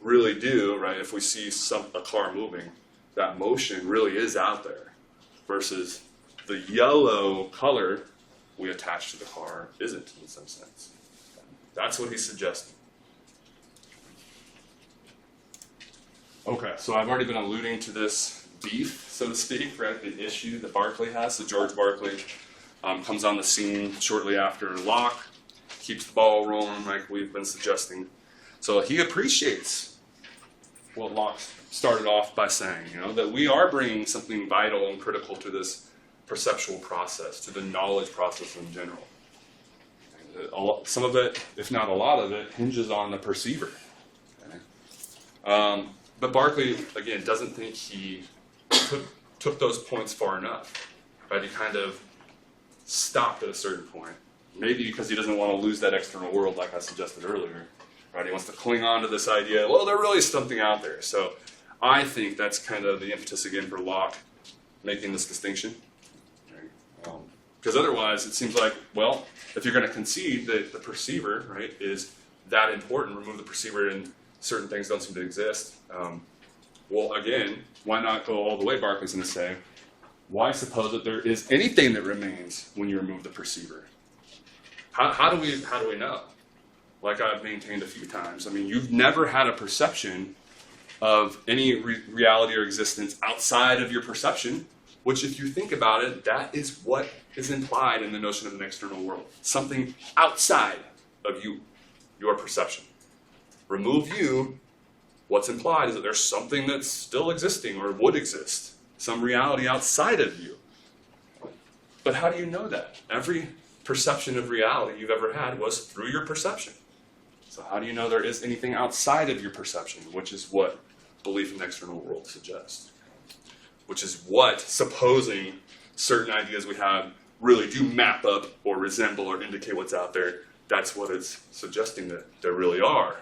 S1: really do, right? If we see a car moving, that motion really is out there, versus the yellow color we attach to the car isn't in some sense. That's what he's suggesting. Okay, so I've already been alluding to this beef, so to speak, right? The issue that Berkeley has. So George Berkeley comes on the scene shortly after Locke, keeps the ball rolling like we've been suggesting. So he appreciates what Locke started off by saying, that we are bringing something vital and critical to this perceptual process, to the knowledge process in general. Some of it, if not a lot of it, hinges on the perceiver. Okay? But Berkeley, again, doesn't think he took those points far enough. Right? He kind of stopped at a certain point. Maybe because he doesn't want to lose that external world like I suggested earlier. Right? He wants to cling on to this idea, well, there really is something out there. So I think that's kind of the impetus again for Locke making this distinction. Because otherwise it seems like, well, if you're going to concede that the perceiver, right, is that important, remove the perceiver and certain things don't seem to exist, Well, again, why not go all the way? Berkeley's going to say, why suppose that there is anything that remains when you remove the perceiver? How do we know? Like I've maintained a few times. I mean, you've never had a perception of any reality or existence outside of your perception, which if you think about it, that is what is implied in the notion of an external world. Something outside of you, your perception. Remove you, what's implied is that there's something that's still existing or would exist. Some reality outside of you. But how do you know that? Every perception of reality you've ever had was through your perception. So how do you know there is anything outside of your perception, which is what belief in the external world suggests? Which is what, supposing certain ideas we have really do map up or resemble or indicate what's out there, that's what it's suggesting, that there really are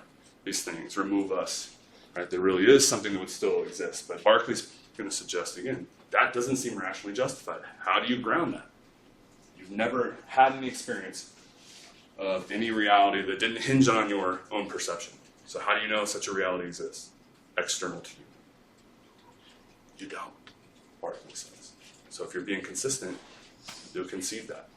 S1: these things. Remove us. Right? There really is something that would still exist. But Berkeley's going to suggest, again, that doesn't seem rationally justified. How do you ground that? You've never had any experience of any reality that didn't hinge on your own perception. So how do you know such a reality exists external to you? You don't, Berkeley says. So if you're being consistent, you'll concede that.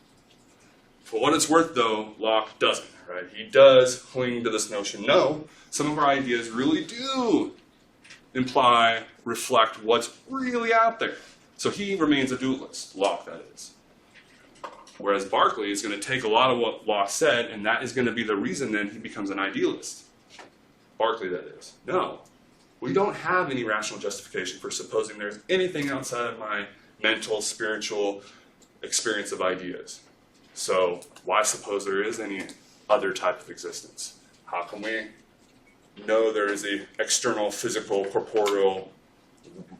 S1: For what it's worth, though, Locke doesn't, right? He does cling to this notion, no, some of our ideas really do imply, reflect what's really out there. So he remains a dualist, Locke, that is. Whereas Berkeley is going to take a lot of what Locke said, and that is going to be the reason then he becomes an idealist. Berkeley, that is. No, we don't have any rational justification for supposing there's anything outside of my mental, spiritual experience of ideas. So why suppose there is any other type of existence? How can we know there is an external, physical, corporeal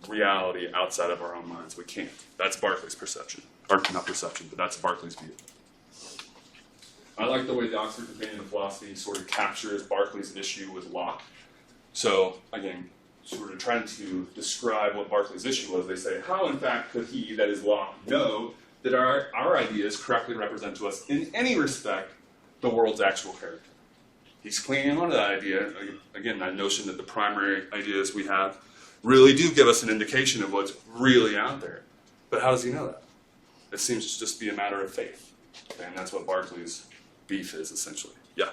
S1: reality outside of our own minds? We can't. That's Berkeley's perception. Or not perception, but that's Berkeley's view. I like the way the Oxford Companion of Philosophy sort of captures Berkeley's issue with Locke. So, again, sort of trying to describe what Berkeley's issue was, they say, how in fact could he, that is Locke, know that our ideas correctly represent to us in any respect the world's actual character? He's clinging on to that idea, again, that notion that the primary ideas we have really do give us an indication of what's really out there. But how does he know that? It seems to just be a matter of faith. Okay, and that's what Berkeley's beef is, essentially. Yeah.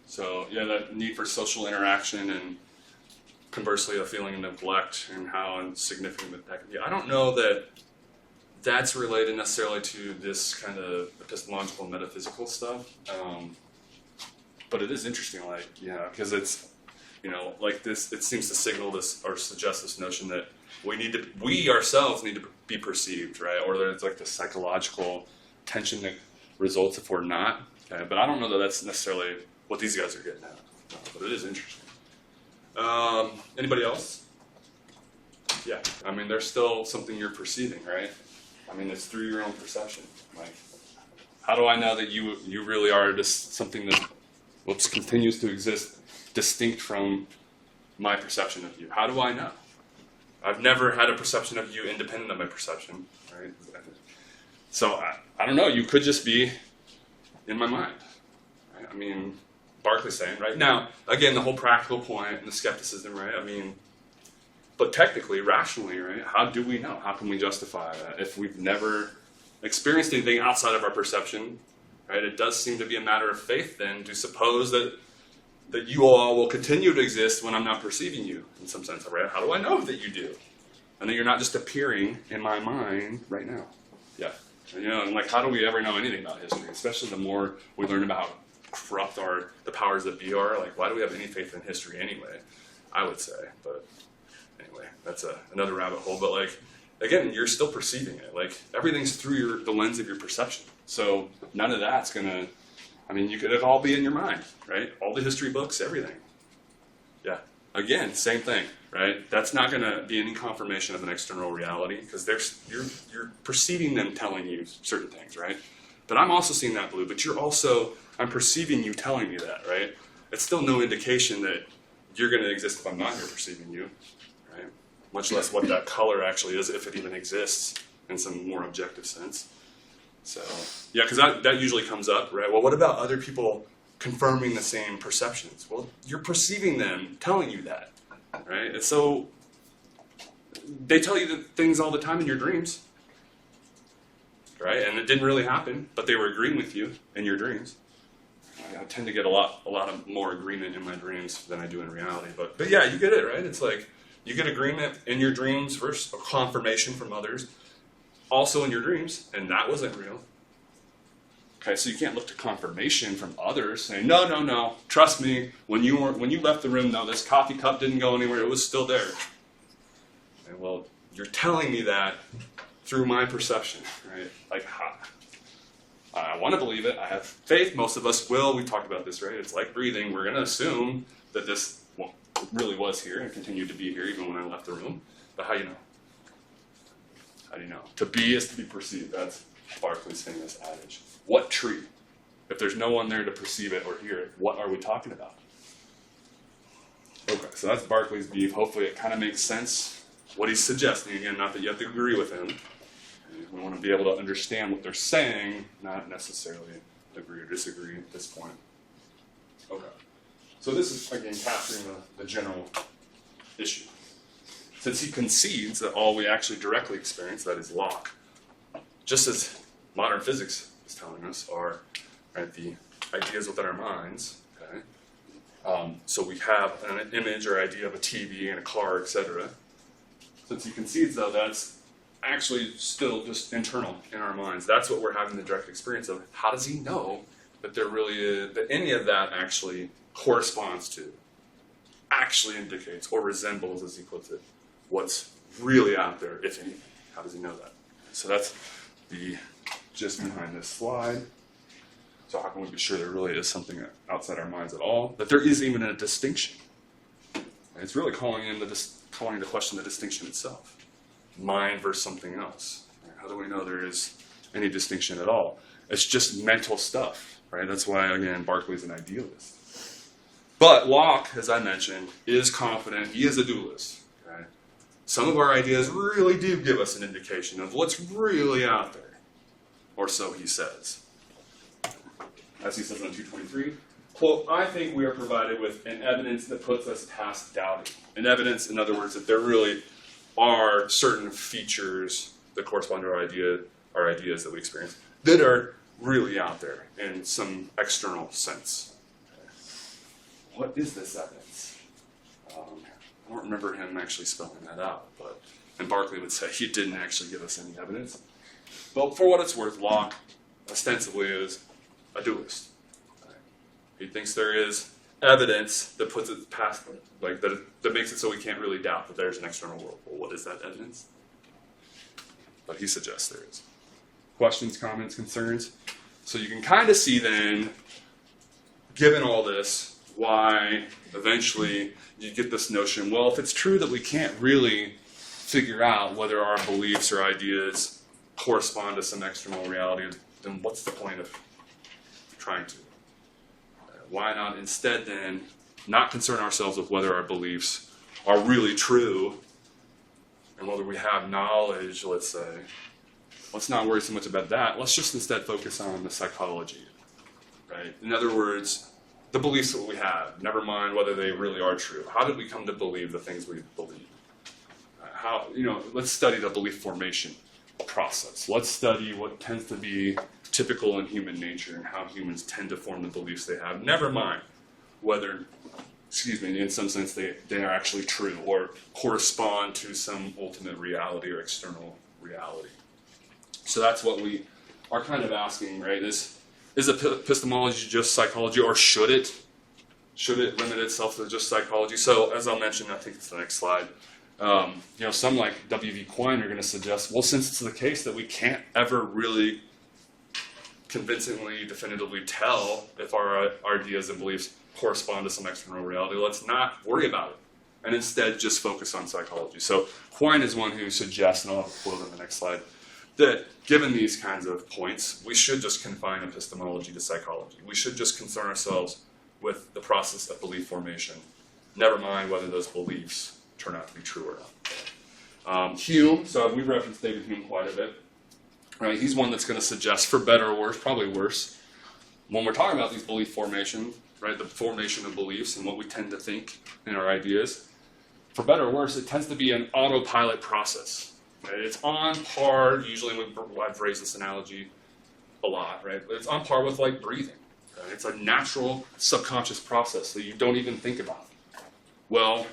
S1: So, yeah, that need for social interaction and conversely a feeling of neglect and how insignificant that can be. I don't know that that's related necessarily to this kind of epistemological and metaphysical stuff. But it is interesting, like, yeah, because it's, you know, like this, it seems to signal this or suggest this notion that we ourselves need to be perceived, right? Or there's like the psychological tension that results if we're not. Okay? But I don't know that that's necessarily what these guys are getting at. But it is interesting. Anybody else? Yeah. I mean, there's still something you're perceiving, right? I mean, it's through your own perception. Like, how do I know that you really are just something that continues to exist distinct from my perception of you? How do I know? I've never had a perception of you independent of my perception, right? So I don't know. You could just be in my mind. Right? I mean, Berkeley's saying, right? Now, again, the whole practical point and the skepticism, right? I mean, but technically, rationally, right? How do we know? How can we justify that if we've never experienced anything outside of our perception, right? It does seem to be a matter of faith then to suppose that you all will continue to exist when I'm not perceiving you, in some sense, right? How do I know that you do? And that you're not just appearing in my mind right now. Yeah. You know, and like, how do we ever know anything about history? Especially the more we learn about how corrupt the powers that be are. Like, why do we have any faith in history anyway? I would say. But anyway, that's another rabbit hole. But like, again, you're still perceiving it. Like, everything's through the lens of your perception. So none of that's going to... I mean, it could all be in your mind, right? All the history books, everything. Yeah. Again, same thing, right? That's not going to be any confirmation of an external reality because you're perceiving them telling you certain things, right? But I'm also seeing that blue, but I'm perceiving you telling me that, right? It's still no indication that you're going to exist if I'm not here perceiving you, right? Much less what that color actually is, if it even exists in some more objective sense. So, yeah, because that usually comes up, right? Well, what about other people confirming the same perceptions? Well, you're perceiving them telling you that, right? And so they tell you the things all the time in your dreams, right? And it didn't really happen, but they were agreeing with you in your dreams. I tend to get a lot of more agreement in my dreams than I do in reality. But yeah, you get it, right? It's like you get agreement in your dreams versus a confirmation from others, also in your dreams, and that wasn't real. Okay, so you can't look to confirmation from others saying, no, trust me, when you left the room, no, this coffee cup didn't go anywhere, it was still there. Okay, well, you're telling me that through my perception, right? Like, I want to believe it, I have faith, most of us will, we talked about this, right? It's like breathing, we're going to assume that this really was here and continued to be here even when I left the room, but how do you know? How do you know? To be is to be perceived, that's Berkeley's famous adage. What tree? If there's no one there to perceive it or hear it, what are we talking about? Okay, so that's Berkeley's view. Hopefully it kind of makes sense what he's suggesting. Again, not that you have to agree with him. We want to be able to understand what they're saying, not necessarily agree or disagree at this point. Okay, so this is, again, capturing the general issue. Since he concedes that all we actually directly experience, that is Locke, just as modern physics is telling us, are right, the ideas within our minds. Okay? So we have an image or idea of a TV and a car, etc. Since he concedes, though, that's actually still just internal in our minds. That's what we're having the direct experience of. How does he know that there really is, that any of that actually corresponds to, actually indicates, or resembles, as he puts it, what's really out there, if anything? How does he know that? So that's the gist behind this slide. So how can we be sure there really is something outside our minds at all? That there is even a distinction. And it's really calling into question the distinction itself. Mind versus something else. How do we know there is any distinction at all? It's just mental stuff, right? That's why, again, Berkeley's an idealist. But Locke, as I mentioned, is confident. He is a dualist. Okay? Some of our ideas really do give us an indication of what's really out there. Or so he says. As he says on 223, quote, I think we are provided with an evidence that puts us past doubting. An evidence, in other words, that there really are certain features that correspond to our ideas that we experience, that are really out there in some external sense. Okay. What is this evidence? I don't remember him actually spelling that out, and Berkeley would say he didn't actually give us any evidence. But for what it's worth, Locke ostensibly is a dualist. Okay. He thinks there is evidence that puts it past, like that makes it so we can't really doubt that there's an external world. Well, what is that evidence? But he suggests there is. Questions, comments, concerns? So you can kind of see then, given all this, why eventually you get this notion, well, if it's true that we can't really figure out whether our beliefs or ideas correspond to some external reality, then what's the point of trying to? Why not instead then not concern ourselves with whether our beliefs are really true and whether we have knowledge, let's say. Let's not worry so much about that. Let's just instead focus on the psychology, right? In other words, the beliefs that we have, never mind whether they really are true. How did we come to believe the things we believe? Let's study the belief formation process. Let's study what tends to be typical in human nature and how humans tend to form the beliefs they have. Never mind whether, in some sense they are actually true or correspond to some ultimate reality or external reality. So that's what we are kind of asking, right? Is epistemology just psychology, or should it limit itself to just psychology? So as I'll mention, I think it's the next slide. Some like W.V. Quine are going to suggest, well, since it's the case that we can't ever really convincingly, definitively tell if our ideas and beliefs correspond to some external reality, let's not worry about it, and instead just focus on psychology. So Quine is one who suggests, and I'll have a quote on the next slide, that given these kinds of points, we should just confine epistemology to psychology. We should just concern ourselves with the process of belief formation, never mind whether those beliefs turn out to be true or not. Hume, so we've referenced David Hume quite a bit. Right, he's one that's going to suggest, for better or worse, probably worse, when we're talking about these belief formation, right, the formation of beliefs and what we tend to think in our ideas, for better or worse, it tends to be an autopilot process. Right? It's on par, usually I've raised this analogy a lot, right? But it's on par with like breathing. Right? It's a natural subconscious process that you don't even think about. Well,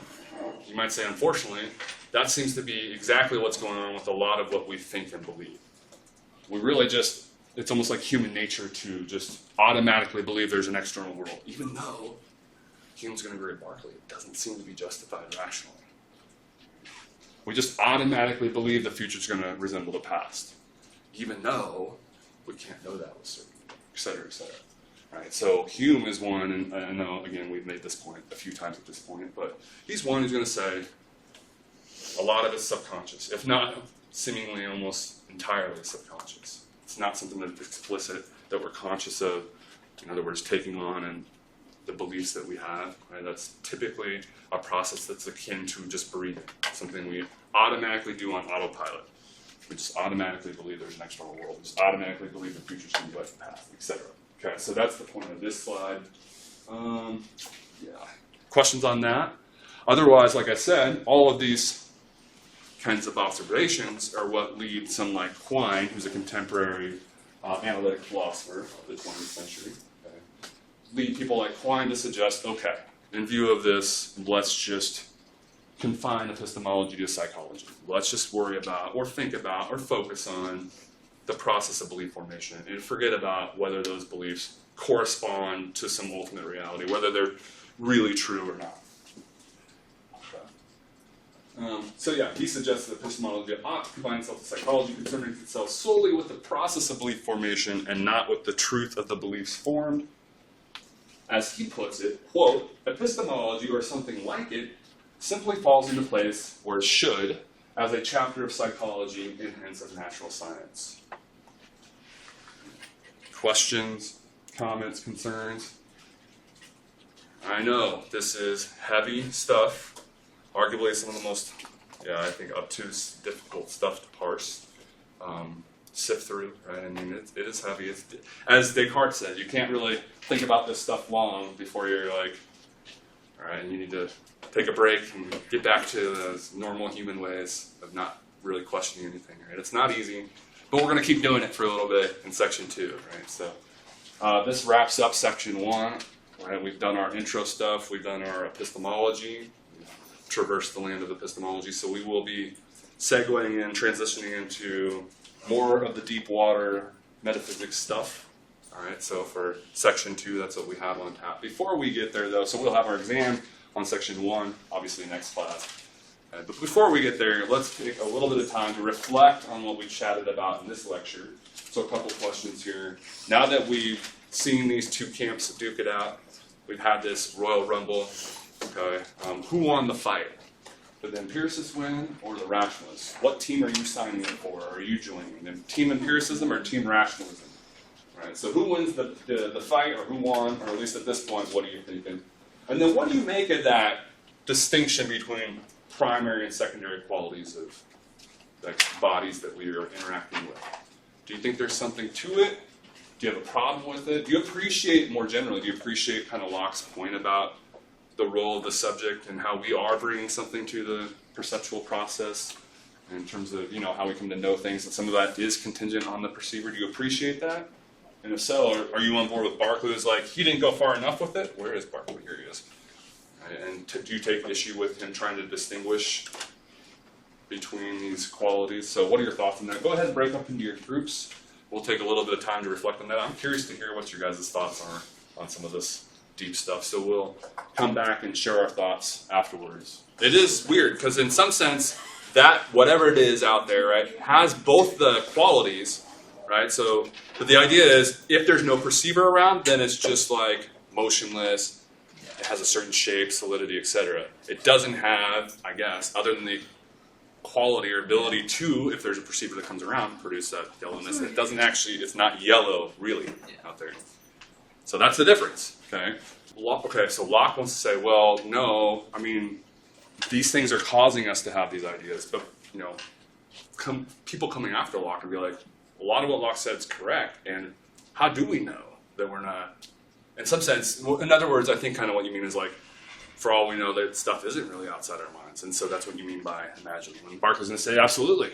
S1: you might say, unfortunately, that seems to be exactly what's going on with a lot of what we think and believe. We really just, it's almost like human nature to just automatically believe there's an external world, even though Hume's going to agree with Berkeley. It doesn't seem to be justified rationally. We just automatically believe the future's going to resemble the past, even though we can't know that with certainty, et cetera, et cetera. Right? So Hume is one, and I know, again, we've made this point a few times at this point, but he's one who's going to say a lot of it's subconscious, if not seemingly almost entirely subconscious. It's not something that's explicit, that we're conscious of, in other words, taking on and the beliefs that we have. Right? That's typically a process that's akin to just breathing, something we automatically do on autopilot. We just automatically believe there's an external world. We just automatically believe the future's going to be like the past, etc. Okay, so that's the point of this slide. Yeah. Questions on that? Otherwise, like I said, all of these kinds of observations are what lead some like Quine, who's a contemporary analytic philosopher of the 20th century, okay, lead people like Quine to suggest, okay, in view of this, let's just confine epistemology to psychology. Let's just worry about, or think about, or focus on the process of belief formation and forget about whether those beliefs correspond to some ultimate reality, whether they're really true or not. So yeah, he suggests that epistemology ought to confine itself to psychology, concerning itself solely with the process of belief formation and not with the truth of the beliefs formed. As he puts it, quote, epistemology or something like it simply falls into place where it should as a chapter of psychology and hence of natural science. Questions, comments, concerns? I know this is heavy stuff. Arguably some of the most, I think, obtuse, difficult stuff to parse, sift through, right? I mean, it is heavy. As Descartes said, you can't really think about this stuff long before you're like, all right, and you need to take a break and get back to those normal human ways of not really questioning anything, right? It's not easy, but we're going to keep doing it for a little bit in section 2, right? So this wraps up section 1, right? We've done our intro stuff. We've done our epistemology. Traverse the land of epistemology, so we will be segueing and transitioning into more of the deep water metaphysics stuff. All right, so for section 2, that's what we have on tap. Before we get there, though, so we'll have our exam on section 1, obviously next class. But before we get there, let's take a little bit of time to reflect on what we chatted about in this lecture. So a couple questions here. Now that we've seen these two camps duke it out, we've had this Royal Rumble. Okay, who won the fight? Did the empiricists win or the rationalists? What team are you signing up for? Or are you joining? The team empiricism or team rationalism? Right. So who wins the fight, or who won, or at least at this point, what are you thinking? And then what do you make of that distinction between primary and secondary qualities of like bodies that we are interacting with? Do you think there's something to it? Do you have a problem with it? Do you appreciate, more generally, do you appreciate kind of Locke's point about the role of the subject and how we are bringing something to the perceptual process in terms of, how we come to know things, and some of that is contingent on the perceiver? Do you appreciate that? And if so, are you on board with Berkeley who's like, he didn't go far enough with it? Where is Berkeley? Here he is. And do you take issue with him trying to distinguish between these qualities? So what are your thoughts on that? Go ahead and break up into your groups. We'll take a little bit of time to reflect on that. I'm curious to hear what your guys' thoughts are on some of this deep stuff, so we'll come back and share our thoughts afterwards. It is weird, because in some sense, that, whatever it is out there, right, has both the qualities, right? So, but the idea is, if there's no perceiver around, then it's just like motionless, it has a certain shape, solidity, etc. It doesn't have, I guess, other than the quality or ability to, if there's a perceiver that comes around, produce that yellowness. It doesn't actually, it's not yellow, really, out there. So that's the difference. Okay, so Locke wants to say, well, no, I mean, these things are causing us to have these ideas, but, people coming after Locke and be like, a lot of what Locke said is correct, and how do we know that we're not? In some sense, in other words, I think kind of what you mean is like, for all we know, that stuff isn't really outside our minds. And so that's what you mean by imagining. And Berkeley's going to say, absolutely.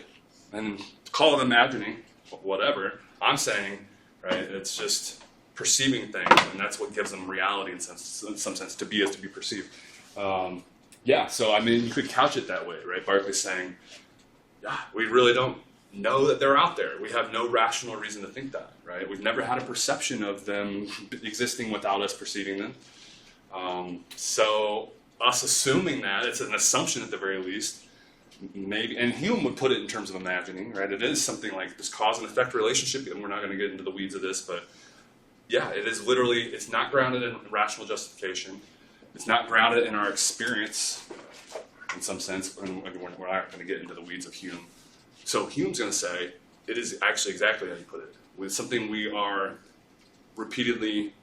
S1: And call it imagining, whatever. I'm saying, right, it's just perceiving things, and that's what gives them reality in some sense. To be is to be perceived. Yeah, so I mean, you could couch it that way, right? Berkeley's saying, yeah, we really don't know that they're out there. We have no rational reason to think that, right? We've never had a perception of them existing without us perceiving them. So us assuming that, it's an assumption at the very least, maybe, and Hume would put it in terms of imagining, right? It is something like this cause and effect relationship, and we're not going to get into the weeds of this, but yeah, it is literally, it's not grounded in rational justification. It's not grounded in our experience in some sense, and we're not going to get into the weeds of Hume. So Hume's going to say, it is actually exactly how you put it. With something we are repeatedly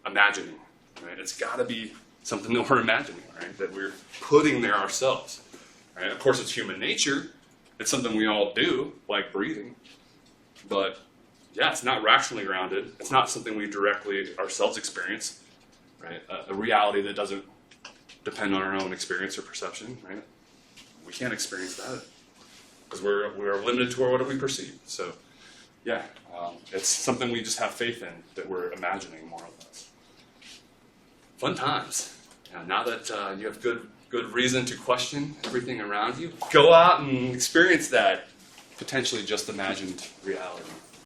S1: imagining, right? It's got to be something that we're imagining, right? That we're putting there ourselves, right? Of course, it's human nature. It's something we all do, like breathing. But yeah, it's not rationally grounded. It's not something we directly ourselves experience, right? A reality that doesn't depend on our own experience or perception, right? We can't experience that because we're limited to what we perceive. So yeah, it's something we just have faith in, that we're imagining more or less. Fun times. Now that you have good reason to question everything around you, go out and experience that potentially just imagined reality.